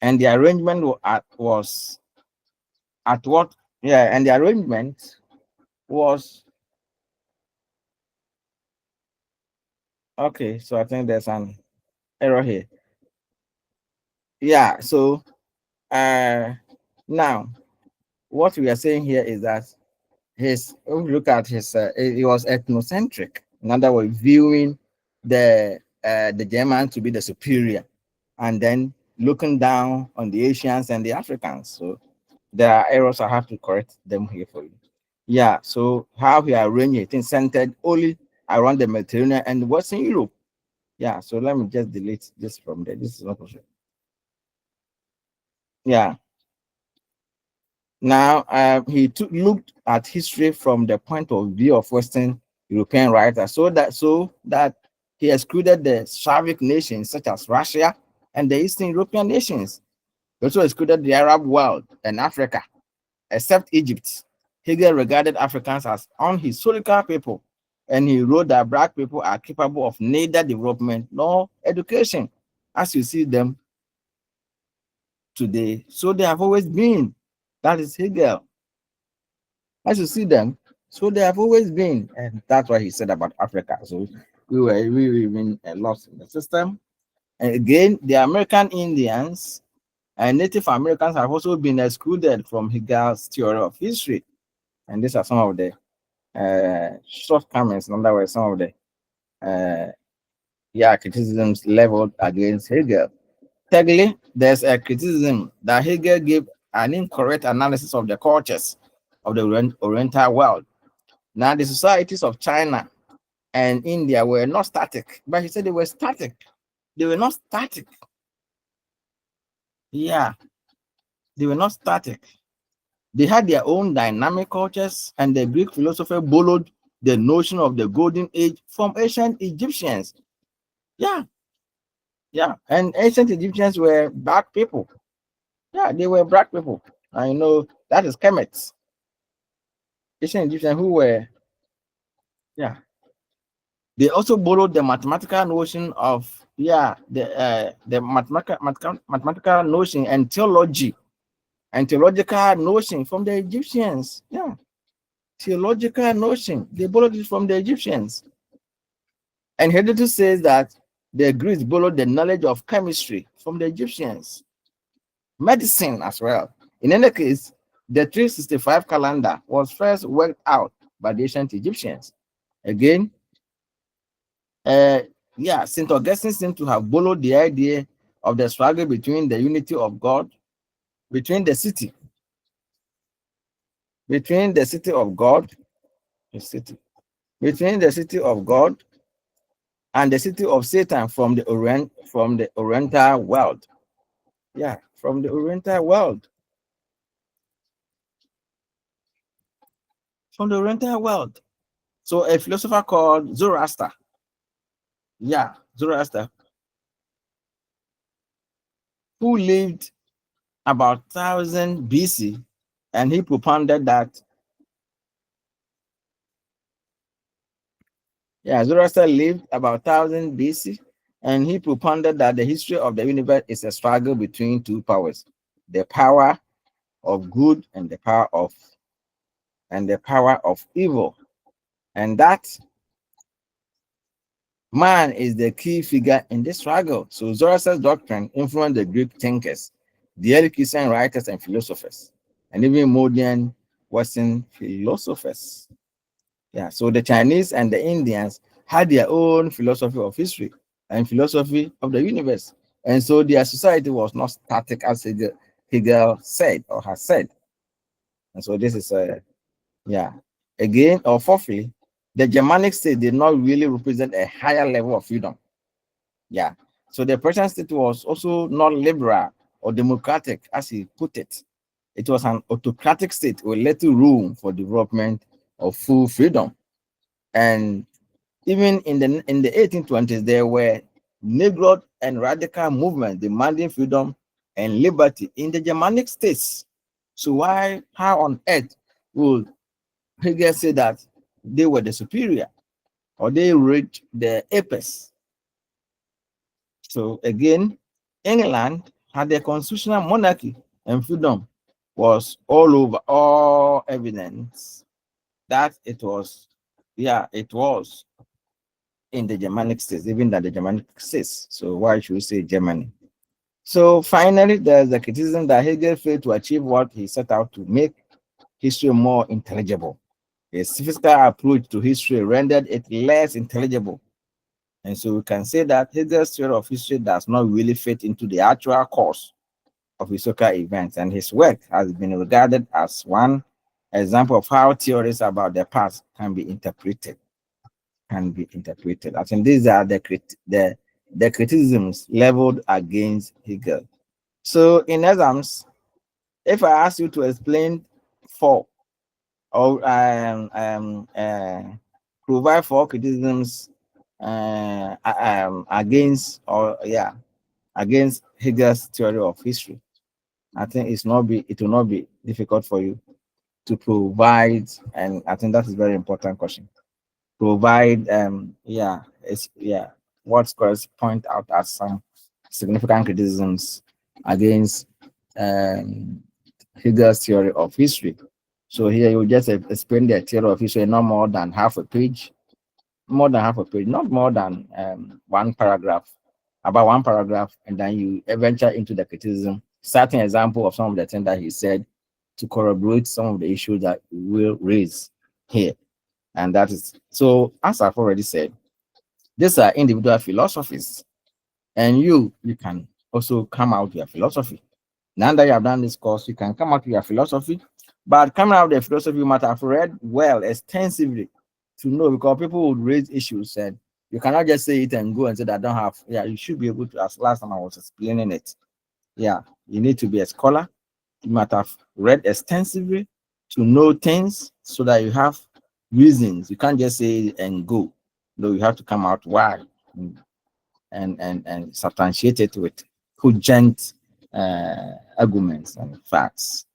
and the arrangement was at what? Yeah, and the arrangement was okay. So I think there's an error here. Yeah. So now what we are saying here is that if we look at his it was ethnocentric. In other words, viewing the German to be the superior, and then looking down on the Asians and the Africans. So there are errors, I have to correct them here for you. Yeah, so how he arranged it is centered only around the Mediterranean and Western Europe. Yeah, so let me just delete this from there. This is not possible. Yeah. Now, looked at history from the point of view of Western European writers, so that he excluded the Slavic nations such as Russia and the Eastern European nations. He also excluded the Arab world and Africa, except Egypt. Hegel regarded Africans as unhistorical people, And he wrote that black people are capable of neither development nor education, as you see them today. So they have always been. That is Hegel. As you see them, so they have always been. And that's what he said about Africa. So we were been lost in the system. And again, the American Indians and Native Americans have also been excluded from Hegel's theory of history. And these are some of the shortcomings, in other words, some of the criticisms leveled against Hegel. Thirdly, there's a criticism that Hegel gave an incorrect analysis of the cultures of the Oriental world. Now, the societies of China and India were not static, but he said they were static. They were not static. Yeah, they were not static. They had their own dynamic cultures, and the Greek philosopher borrowed the notion of the golden age from ancient Egyptians. Yeah, yeah. And ancient Egyptians were black people. Yeah, they were black people. I know that is Kemets. Ancient Egyptians who were, yeah. They also borrowed the mathematical notion of, the mathematical notion and theology and theological notion from the Egyptians. Yeah, theological notion. They borrowed it from the Egyptians. And Herodotus says that the Greeks borrowed the knowledge of chemistry from the Egyptians, medicine as well. In any case, the 365 calendar was first worked out by the ancient Egyptians. Again, St. Augustine seems to have borrowed the idea of the struggle between the unity of God, between the city of God, between the city of God and the city of Satan from the Oriental world. Yeah, from the Oriental world. From the Oriental world. So a philosopher called Zoroaster. Yeah, Zoroaster, who lived about 1000 BC, and he propounded that. Yeah, Zoroaster lived about 1000 BC, and he propounded that the history of the universe is a struggle between two powers: the power of good and the power of evil, and that man is the key figure in this struggle. So Zoroaster's doctrine influenced the Greek thinkers, the early Christian writers and philosophers, and even modern Western philosophers. Yeah, so the Chinese and the Indians had their own philosophy of history and philosophy of the universe. And so their society was not static, as Hegel said or has said. And so this is yeah. Again, or fourthly, the Germanic state did not really represent a higher level of freedom. Yeah. So the Persian state was also not liberal or democratic, as he put it. It was an autocratic state with little room for development of full freedom. And even in the 1820s, there were Negro and radical movements demanding freedom and liberty in the Germanic states. So how on earth would Hegel say that they were the superior or they reached the apex? So again, England had a constitutional monarchy, and freedom was all evidence that it was in the Germanic states, even that the Germanic states. So why should we say Germany? So finally, there's the criticism that Hegel failed to achieve what he set out to make history more intelligible. His physical approach to history rendered it less intelligible. And so we can say that Hegel's theory of history does not really fit into the actual course of historical events, and his work has been regarded as one example of how theories about the past can be interpreted. I think these are the criticisms leveled against Hegel. So in exams, if I ask you to explain four or provide four criticisms against Hegel's theory of history, I think it will not be difficult for you to provide, and I think that is a very important question. provide what scholars point out as some significant criticisms against um, Hegel's theory of history. So here you just explain the theory of history, no more than half a page, not more than one paragraph, about one paragraph, and then you venture into the criticism, certain example of some of the things that he said to corroborate some of the issues that we will raise here. And that is so, as I've already said, these are individual philosophies, and you can also come out with your philosophy. Now that you have done this course, you can come out with your philosophy, but coming out with the philosophy, you must have read well extensively to know, because people would raise issues and you cannot just say it and go and say that I don't have. Yeah, you should be able to, as last time I was explaining it. Yeah, you need to be a scholar. You must have read extensively to know things so that you have reasons. You can't just say it and go. No, you have to come out why and substantiate it with cogent arguments and facts.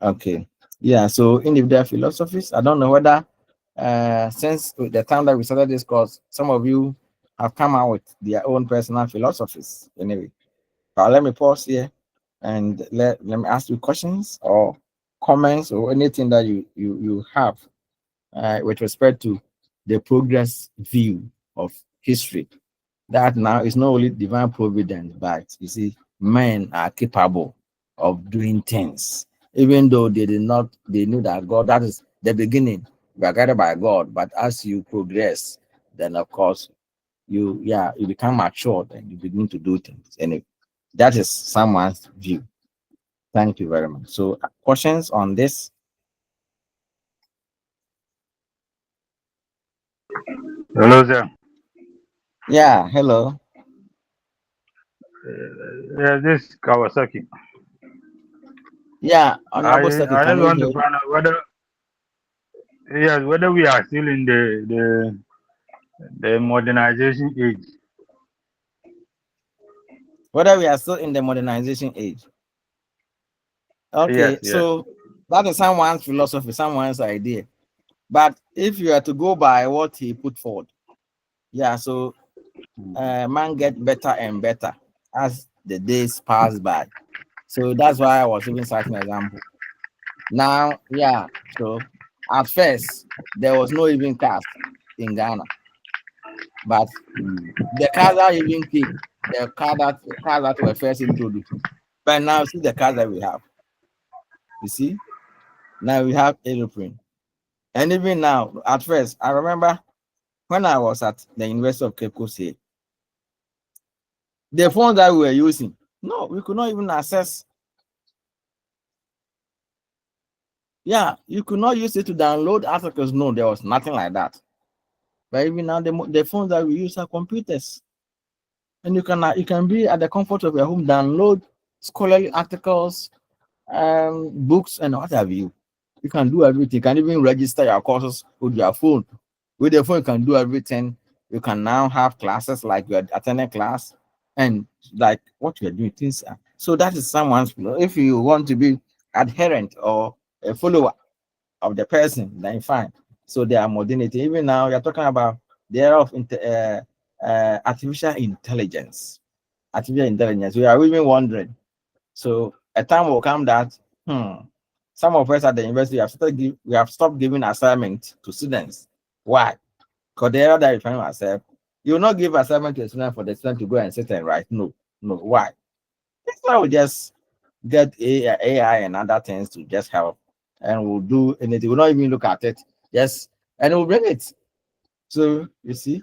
Okay. Yeah, so individual philosophies. I don't know whether since the time that we started this course, some of you have come out with their own personal philosophies. Anyway, but let me pause here and let me ask you questions or comments or anything that you have with respect to the progress view of history. That now is not only divine providence, but you see, men are capable of doing things, even though they did not, they knew that God, that is the beginning, we are guided by God. But as you progress, then of course you become matured and you begin to do things. And that is someone's view. Thank you very much. So questions on this? Hello, sir. Yeah, hello. Yeah, this Kawasaki. Yeah, I Honorable Saki, I can just you want to hear? find out whether we are still in the modernization age. Whether we are still in the modernization age? Yes, Okay, yes. so that is someone's philosophy, someone's idea. But if you are to go by what he put forward, yeah, so man get better and better as the days pass by. So that's why I was even citing an example. Now, yeah, so at first there was no even cars in Ghana, but the cars that even came, the cars that were first introduced. But now see the cars that we have. You see, now we have aeroplane. And even now, at first, I remember when I was at the University of Cape Coast here, the phones that we were using, no, we could not even access. Yeah, you could not use it to download articles. No, there was nothing like that. But even now, the phones that we use are computers, and you can be at the comfort of your home, download scholarly articles, books, and what have you. You can do everything. You can even register your courses with your phone. With the phone, you can do everything. You can now have classes like you're attending class and like what you're doing. Things so that is someone's. If you want to be adherent or a follower of the person, then fine. So they are modernity. Even now, you're talking about the era of artificial intelligence. Artificial intelligence. We are even wondering. So a time will come that some of us at the university we have stopped giving assignment to students. Why? Because the error that you find yourself, you will not give assignment to a student for the student to go and sit and write. No, no. Why? That's why we just get AI and other things to just help, and we'll do anything. We'll not even look at it. Yes, and we'll bring it. So you see,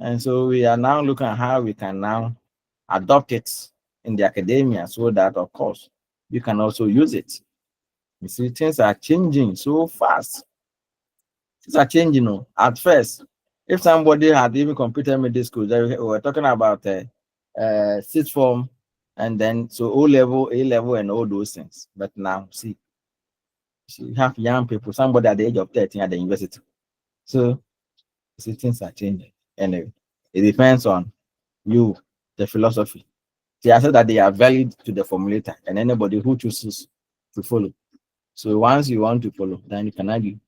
and so we are now looking at how we can now adopt it in the academia so that, of course, you can also use it. You see, things are changing so fast. Things are changing. At first, if somebody had even completed middle school, we were talking about sixth form, and then so O level, A level, and all those things. But now, see, you have young people, somebody at the age of 13 at the university. So, see, things are changing. Anyway, it depends on you, the philosophy. See, I said that they are valid to the formulator, and anybody who chooses to follow. So once you want to follow, then you can argue.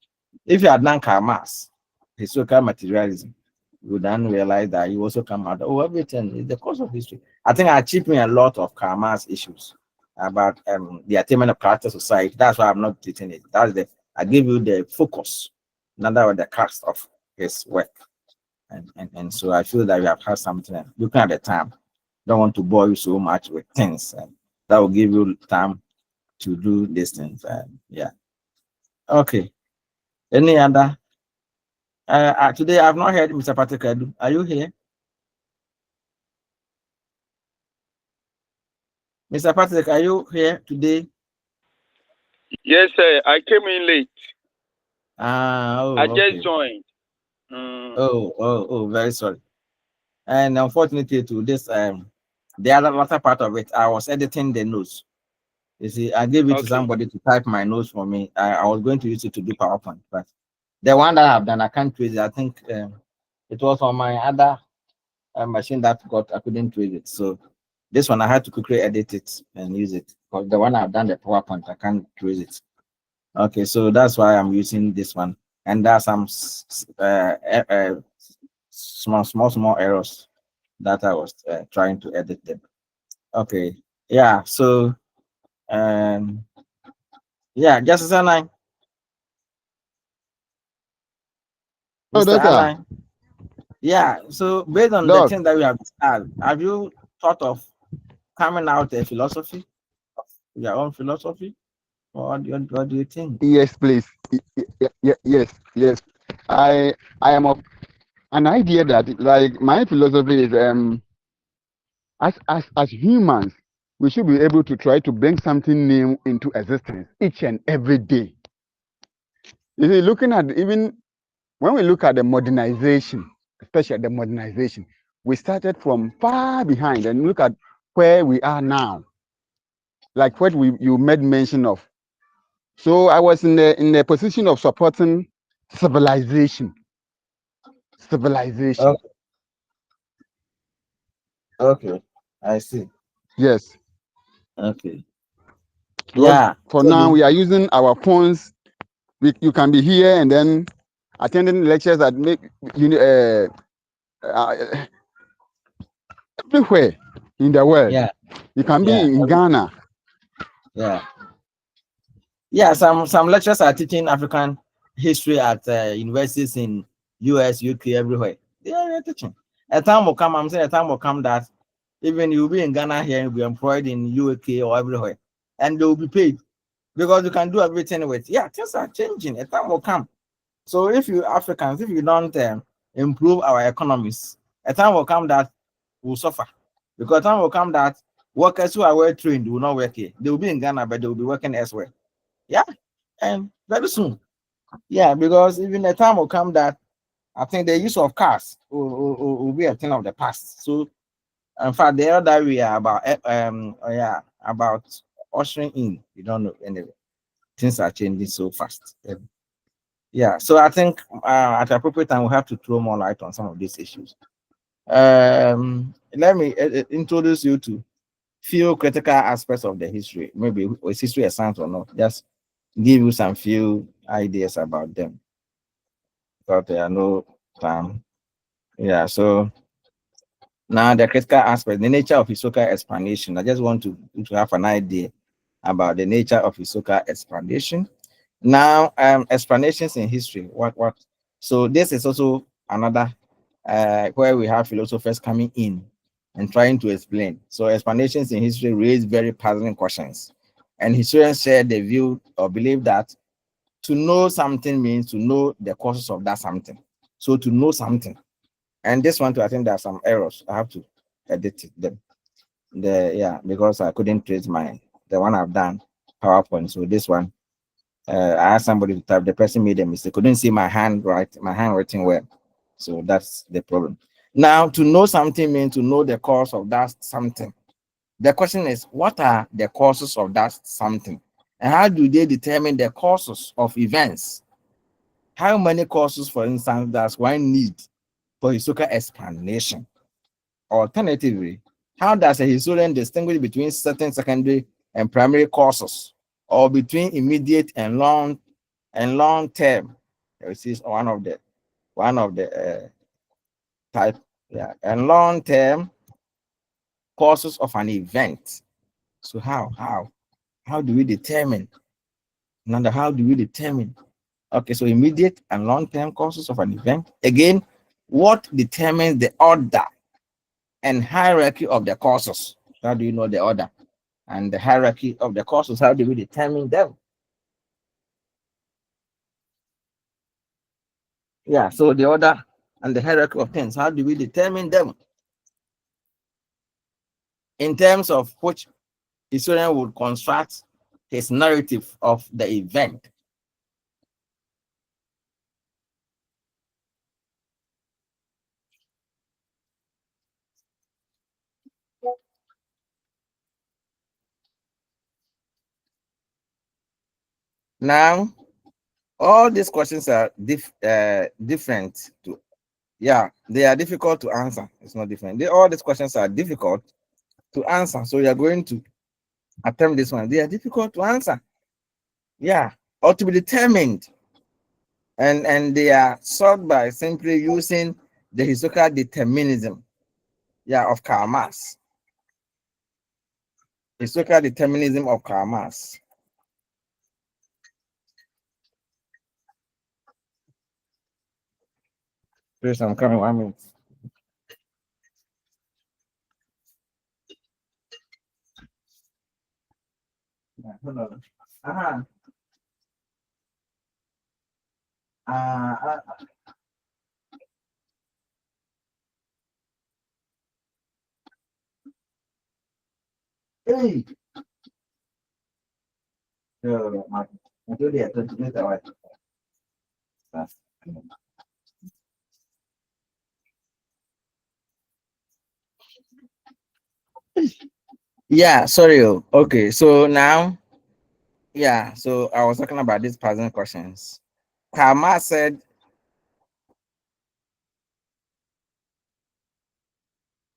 If you had done Karl Marx, historical materialism, you then realize that you also come out, oh, everything is the course of history. I think I chipped in a lot of Karma's issues about the attainment of character society. That's why I'm not treating it. That's the I give you the focus, not that the cast of his work. And so I feel that we have had something. Looking at the time, don't want to bore you so much with things, and that will give you time to do these things. Yeah. Okay. Any other? Today I've not heard Mr. Patrick Edu. Are you here? Mr. Patrick, are you here today? Yes, sir. I came in late. I Oh, just okay. joined. Oh, very sorry. And unfortunately, to this, the other latter part of it, I was editing the notes. You see, I gave it to Okay. somebody to type my notes for me. I was going to use it to do PowerPoint, but the one that I've done, I can't trace it. I think it was on my other machine that I couldn't trace it. So this one, I had to quickly edit it and use it. Because the one I've done, the PowerPoint, I can't trace it. Okay, so that's why I'm using this one. And there's some small errors that I was trying to edit them. Okay, yeah. So um, yeah, just Align, Oh, Mr. Doctor, Align. Yeah. So based on the Doc. things that we have discussed, have you thought of coming out a philosophy, your own philosophy, or what do you think? Yes, please. Yes. I am of an idea that like my philosophy is as humans we should be able to try to bring something new into existence each and every day. You see, looking at even when we look at the modernization, especially the modernization, we started from far behind and look at where we are now, like what you made mention of. So I was in the position of supporting civilization. Civilization. Okay, okay, I see. Yes. Okay, Because yeah. for So now we are using our phones. You can be here and then attending lectures that make uh, everywhere in the world. yeah, You can be yeah, in Ghana. yeah. Yeah, some lecturers are teaching African history at universities in US, UK, everywhere. They're teaching. A time will come. I'm saying a time will come that even you'll be in Ghana here, you'll be employed in UK or everywhere, and they will be paid because you can do everything with. Yeah, things are changing. A time will come. So if you Africans, if you don't improve our economies, a time will come that will suffer because a time will come that workers who are well trained will not work here. They will be in Ghana, but they will be working elsewhere. Yeah, and very soon. Yeah, because even the time will come that I think the use of cars will be a thing of the past. So, in fact, the other we are about yeah, about ushering in. You don't know anyway. Things are changing so fast. Yeah, so I think at the appropriate time we have to throw more light on some of these issues. Let me introduce you to few critical aspects of the history. Maybe is history a science or not? Just give you some few ideas about them. But there are no time. Yeah, so now the critical aspect, the nature of historical explanation. I just want to have an idea about the nature of historical explanation. Now, explanations in history. What? So this is also another where we have philosophers coming in and trying to explain. So explanations in history raise very puzzling questions, and historians share the view or believe that to know something means to know the causes of that something. So to know something, and this one too, I think there are some errors. I have to edit them. Yeah, because I couldn't trace the one I've done PowerPoint. So this one, I asked somebody to type. The person made a mistake. Couldn't see my handwriting well. So that's the problem. Now, to know something means to know the cause of that something. The question is, what are the causes of that something? And how do they determine the causes of events? How many causes, for instance, does one need for historical explanation? Alternatively, how does a historian distinguish between certain secondary and primary causes, or between immediate and long term? This is one of the one of the type. Yeah, and long-term causes of an event. So how do we determine? Now, how do we determine? Okay, so immediate and long-term causes of an event. Again, what determines the order and hierarchy of the causes? How do you know the order and the hierarchy of the causes? How do we determine them? Yeah, so the order and the hierarchy of things, how do we determine them? In terms of which historian would construct his narrative of the event. Now, all these questions are different to, yeah, they are difficult to answer. It's not different. All these questions are difficult to answer. So you are going to attempt this one. They are difficult to answer. Yeah, or to be determined. And they are solved by simply using the historical determinism, yeah, of Karl Marx. Historical determinism of Karl Marx. Please, I'm coming 1 minute. Yeah, hold on. Hey. Yeah, sorry. Okay, so now, yeah, so I was talking about these puzzling questions. Karl Marx said,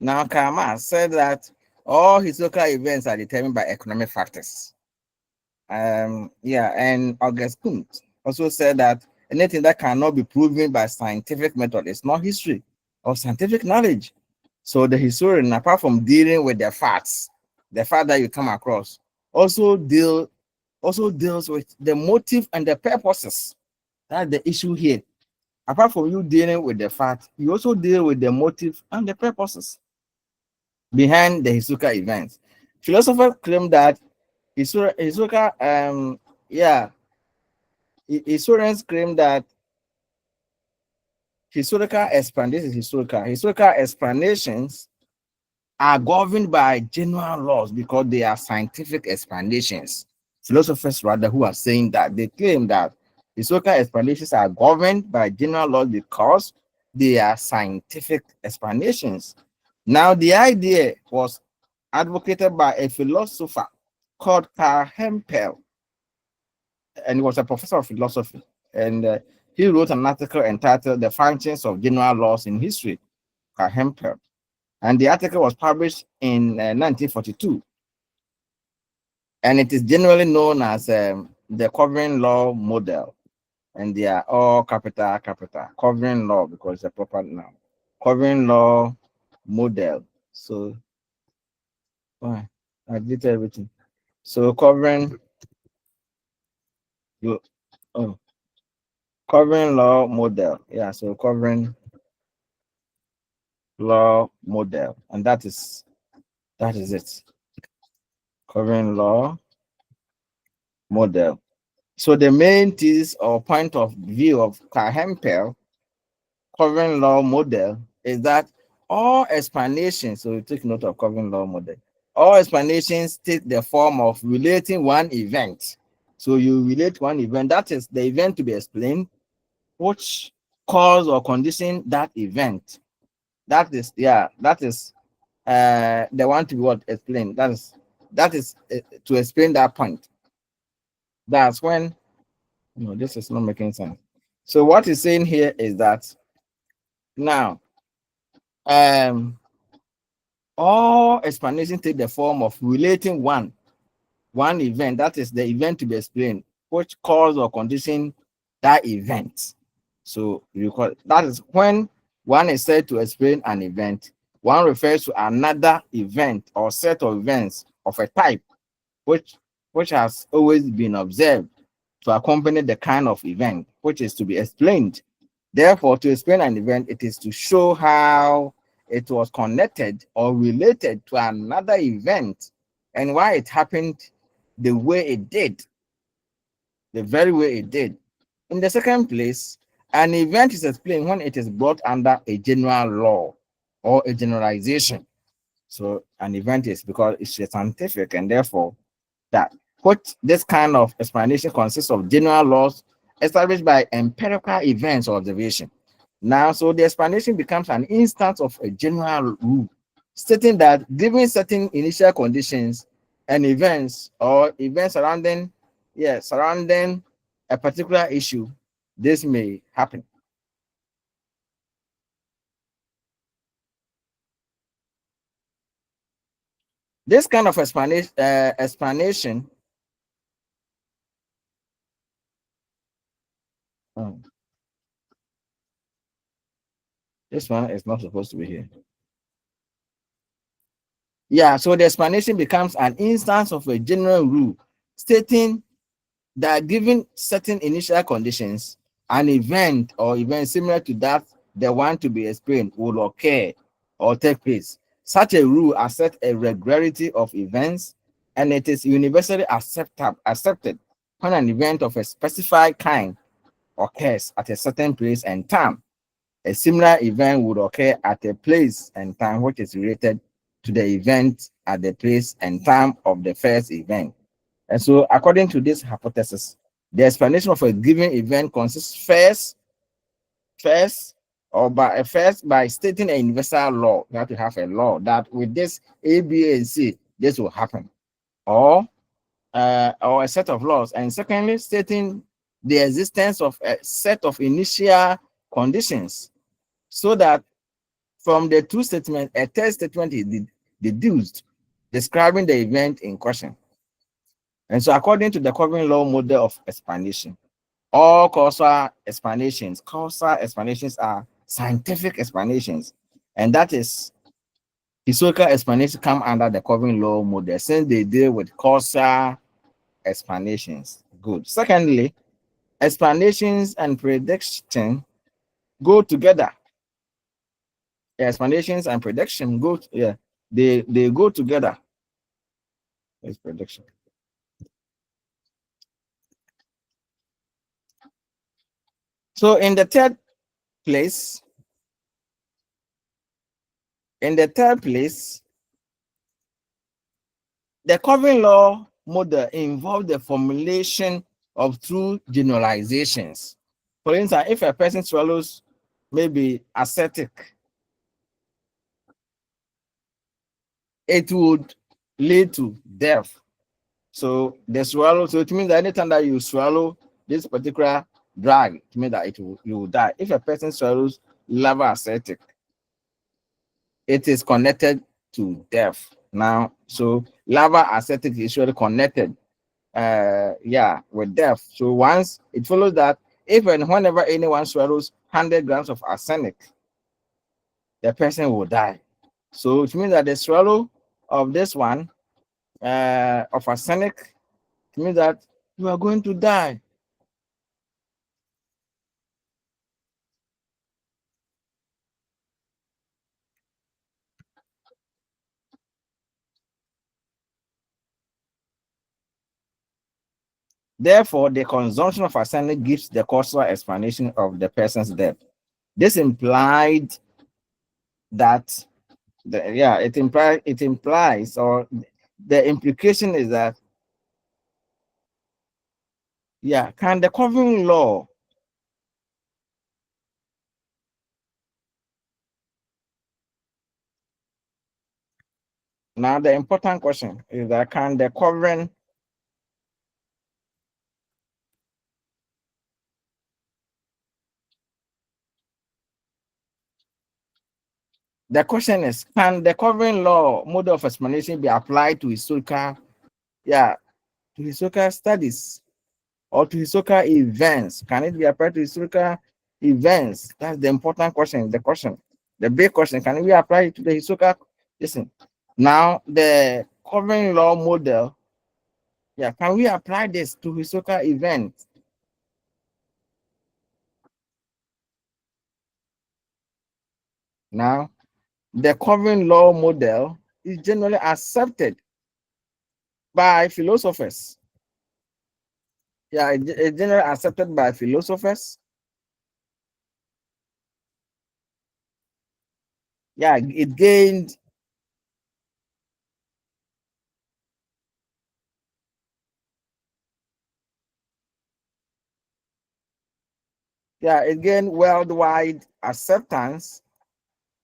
that all historical events are determined by economic factors. Yeah, and August Comte also said that anything that cannot be proven by scientific method is not history or scientific knowledge. So the historian, apart from dealing with the facts, the fact that you come across, also deals with the motive and the purposes. That's the issue here. Apart from you dealing with the fact, you also deal with the motive and the purposes behind the historical events. Philosophers claim that historical historians claim that historical explanations are governed by general laws because they are scientific explanations. Philosophers rather who are saying that, they claim that historical explanations are governed by general laws because they are scientific explanations. Now, the idea was advocated by a philosopher called Karl Hempel, and he was a professor of philosophy. And he wrote an article entitled "The Functions of General Laws in History," Karl Hempel. And the article was published in 1942. And it is generally known as the covering law model. And they are all capital, covering law, because it's a proper noun. Covering law model. So, I did everything. So covering law model. Yeah, so covering law model. And that is it. Covering law model. So the main thesis or point of view of Karl Hempel covering law model is that all explanations, so you take note of covering law model, all explanations take the form of relating one event. So you relate one event, that is the event to be explained, which cause or condition that event. That is the one to be what explained. That is to explain that point. That's when, no, this is not making sense. So what he's saying here is that now all explanations take the form of relating one event, that is the event to be explained, which cause or condition that event. So you call that is when one is said to explain an event, one refers to another event or set of events of a type which has always been observed to accompany the kind of event which is to be explained. Therefore, to explain an event, it is to show how it was connected or related to another event and why it happened the way it did, the very way it did. In the second place, an event is explained when it is brought under a general law or a generalization. So an event is because it's scientific, and therefore that what this kind of explanation consists of general laws established by empirical events or observation. Now, so the explanation becomes an instance of a general rule, stating that given certain initial conditions and events or events surrounding, surrounding a particular issue, this may happen. This kind of explanation oh, this one is not supposed to be here. Yeah, so the explanation becomes an instance of a general rule stating that given certain initial conditions, an event or event similar to that the one to be explained will occur or take place. Such a rule accepts a regularity of events, and it is universally accepted when an event of a specified kind occurs at a certain place and time. A similar event would occur at a place and time which is related to the event at the place and time of the first event. And so, according to this hypothesis, the explanation of a given event consists first by stating a universal law. You have to have a law that with this A, B, and C, this will happen, or a set of laws. And secondly, stating the existence of a set of initial conditions, so that from the two statements, a third statement is deduced, describing the event in question. And so, according to the covering law model of explanation, all causal explanations are scientific explanations, and that is historical explanations come under the covering law model since they deal with causal explanations. Good. Secondly, explanations and prediction go together. Explanations and prediction they go together. It's prediction. So in the third place, the covering law model involves the formulation of true generalizations. For instance, if a person swallows maybe ascetic, it would lead to death. So the swallow, so it means that anytime that you swallow this particular drug, it means that you will die. If a person swallows lava ascetic, it is connected to death. Now, so lava ascetic is usually connected with death. So once it follows that if and whenever anyone swallows 100 grams of arsenic, the person will die. So it means that the swallow of this one of arsenic, it means that you are going to die. Therefore, the consumption of arsenic gives the causal explanation of the person's death. This implied that it implies, or the implication is that can the covering law now the important question is that can the covering the question is, can the covering law model of explanation be applied to historical studies or to historical events? Can it be applied to historical events. That's the important question. The big question: can we apply it to the historical? Listen, now the covering law model. Yeah, can we apply this to historical events? Now, the covering law model is generally accepted by philosophers. Yeah, it's generally accepted by philosophers. Yeah, it gained. Yeah, it gained worldwide acceptance.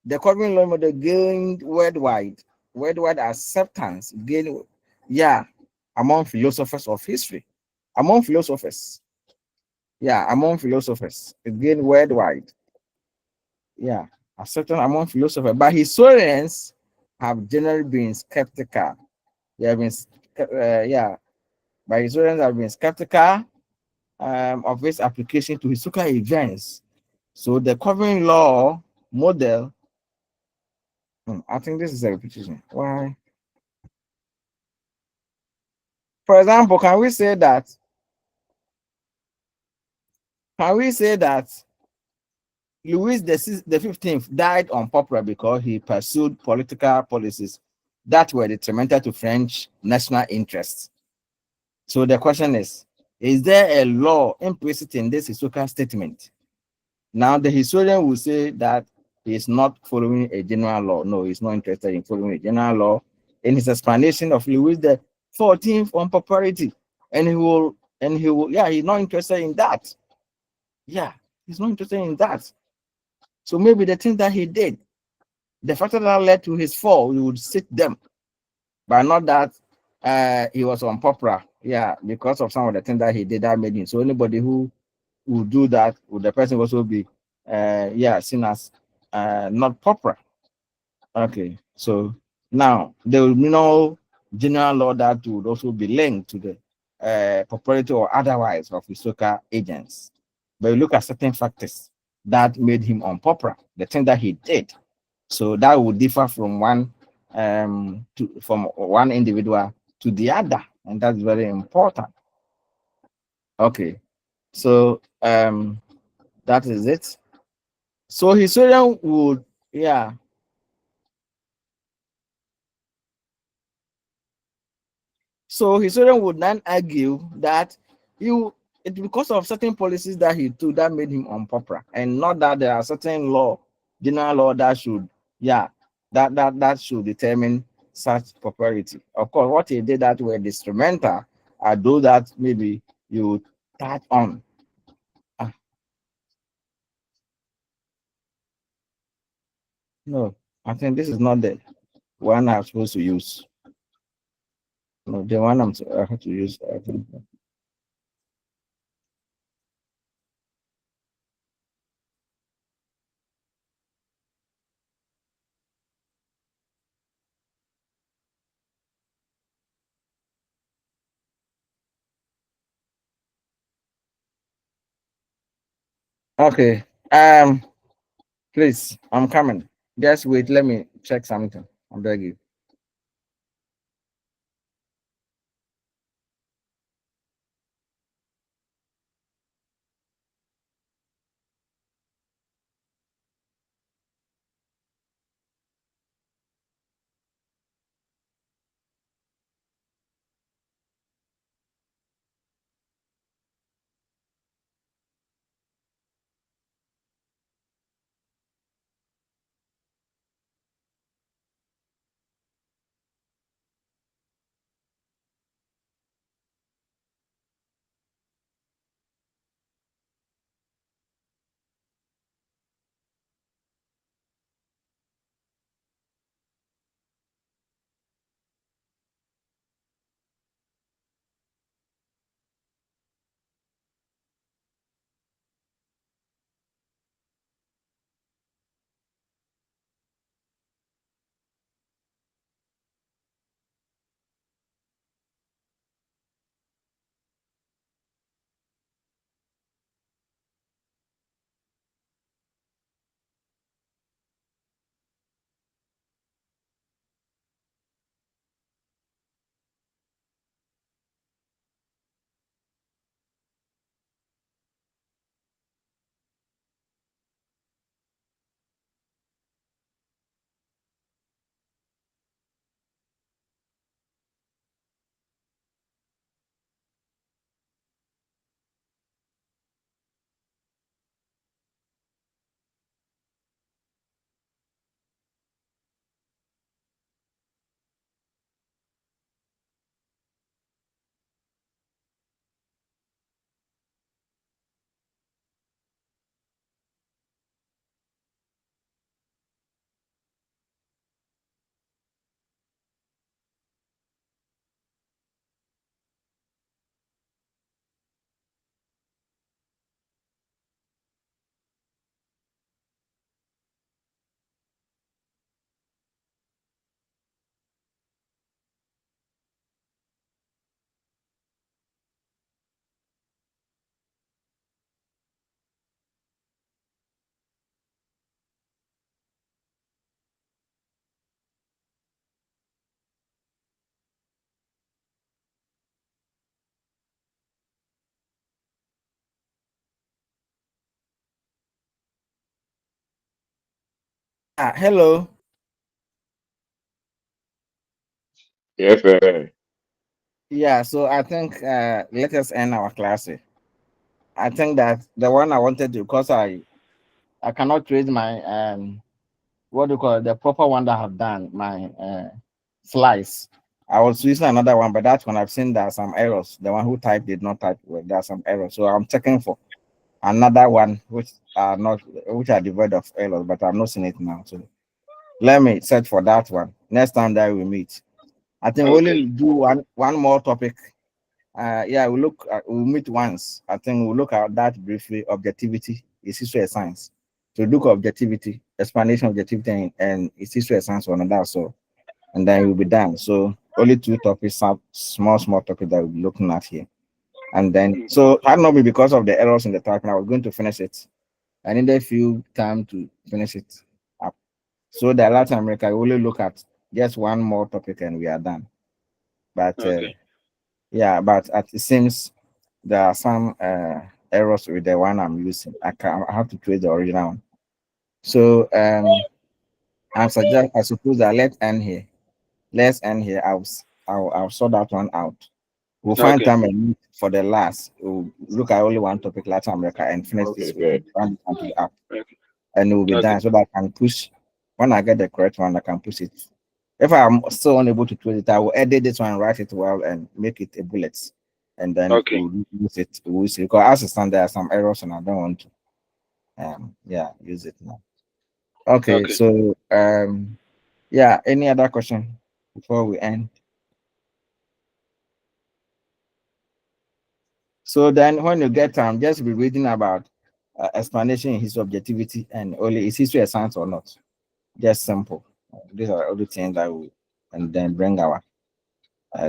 The covering law model gained worldwide acceptance. Gained, yeah, among philosophers of history, among philosophers. Yeah, among philosophers, it gained worldwide. Yeah, acceptance among philosophers, but historians have generally been skeptical. They have been, yeah, but historians have been skeptical of its application to historical events. So the covering law model, I think this is a repetition. Why? For example, can we say that Louis the 15th died unpopular because he pursued political policies that were detrimental to French national interests? So the question is there a law implicit in this historical statement? Now, the historian will say that he is not following a general law. No, he's not interested in following a general law. In his explanation of Louis the 14th on popularity, yeah, he's not interested in that. Yeah, he's not interested in that. So maybe the thing that he did, the factor that led to his fall, we would sit them, but not that he was unpopular. Yeah, because of some of the things that he did that made him. So anybody who will do that, would the person also be yeah, seen as not popular? Okay, so now there will be no general law that would also be linked to the popularity or otherwise of historical agents. But you look at certain factors that made him unpopular, the thing that he did. So that would differ from from one individual to the other, and that's very important. Okay, so that is it. So historian would, yeah. So historian would then argue that it's because of certain policies that he took that made him unpopular, and not that there are certain general law that should, yeah, that should determine such popularity. Of course, what he did that were instrumental are those that maybe you touch on. Ah, no, I think this is not the one I'm supposed to use. No, the one I have to use. I think. Okay. Please, I'm coming. Just wait. Let me check something. I beg you. Hello. Yes, sir. Yeah, so I think let us end our class here. I think that the one I wanted to, because I cannot trace my what do you call it, the proper one that I have done, my slice. I was using another one, but that one I've seen there are some errors. The one who typed did not type well. There are some errors. So I'm checking for another one which are devoid of errors, but I'm not seeing it now. So let me search for that one. Next time that we meet. I think we'll Okay. only do one more topic. Yeah, we'll meet once. I think we'll look at that briefly. Objectivity is history of science. So look at objectivity, explanation of objectivity, and it's history of science on that. So and then we'll be done. So only two topics, some small topics that we'll be looking at here. And then so had not be because of the errors in the typing, I was going to finish it. I needed a few time to finish it up. So the Latin America, we only look at just one more topic and we are done. But Okay. yeah, but it seems there are some errors with the one I'm using. I have to create the original one. So I suppose that let's end here. Let's end here. I'll sort that one out. We'll find Okay. time and meet for the last. We'll look at only one topic, Latin America, and finish Okay, this week. sir. Run it until up, Okay. and it will be Okay. done so that I can push. When I get the correct one, I can push it. If I'm still unable to tweet it, I will edit this one, write it well, and make it a bullet, and then Okay. we'll use it. We'll see. Because as it stands, there are some errors, and I don't want to. Yeah, use it now. Okay, Okay. so yeah. Any other question before we end? So then, when you get time, just be reading about explanation in his objectivity and only is history a science or not. Just simple. These are all the things that we and then bring our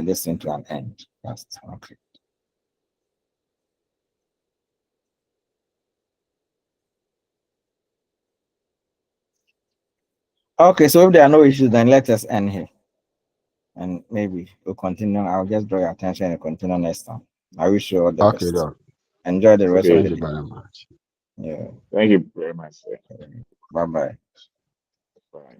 lesson to an end. That's okay. Okay, so if there are no issues, then let us end here. And maybe we'll continue. I'll just draw your attention and continue next time. I wish you all the Okay, best. Doc. Enjoy the rest of Okay. the Thank you day. very much. Yeah. Thank you very much, sir. Bye bye. Bye.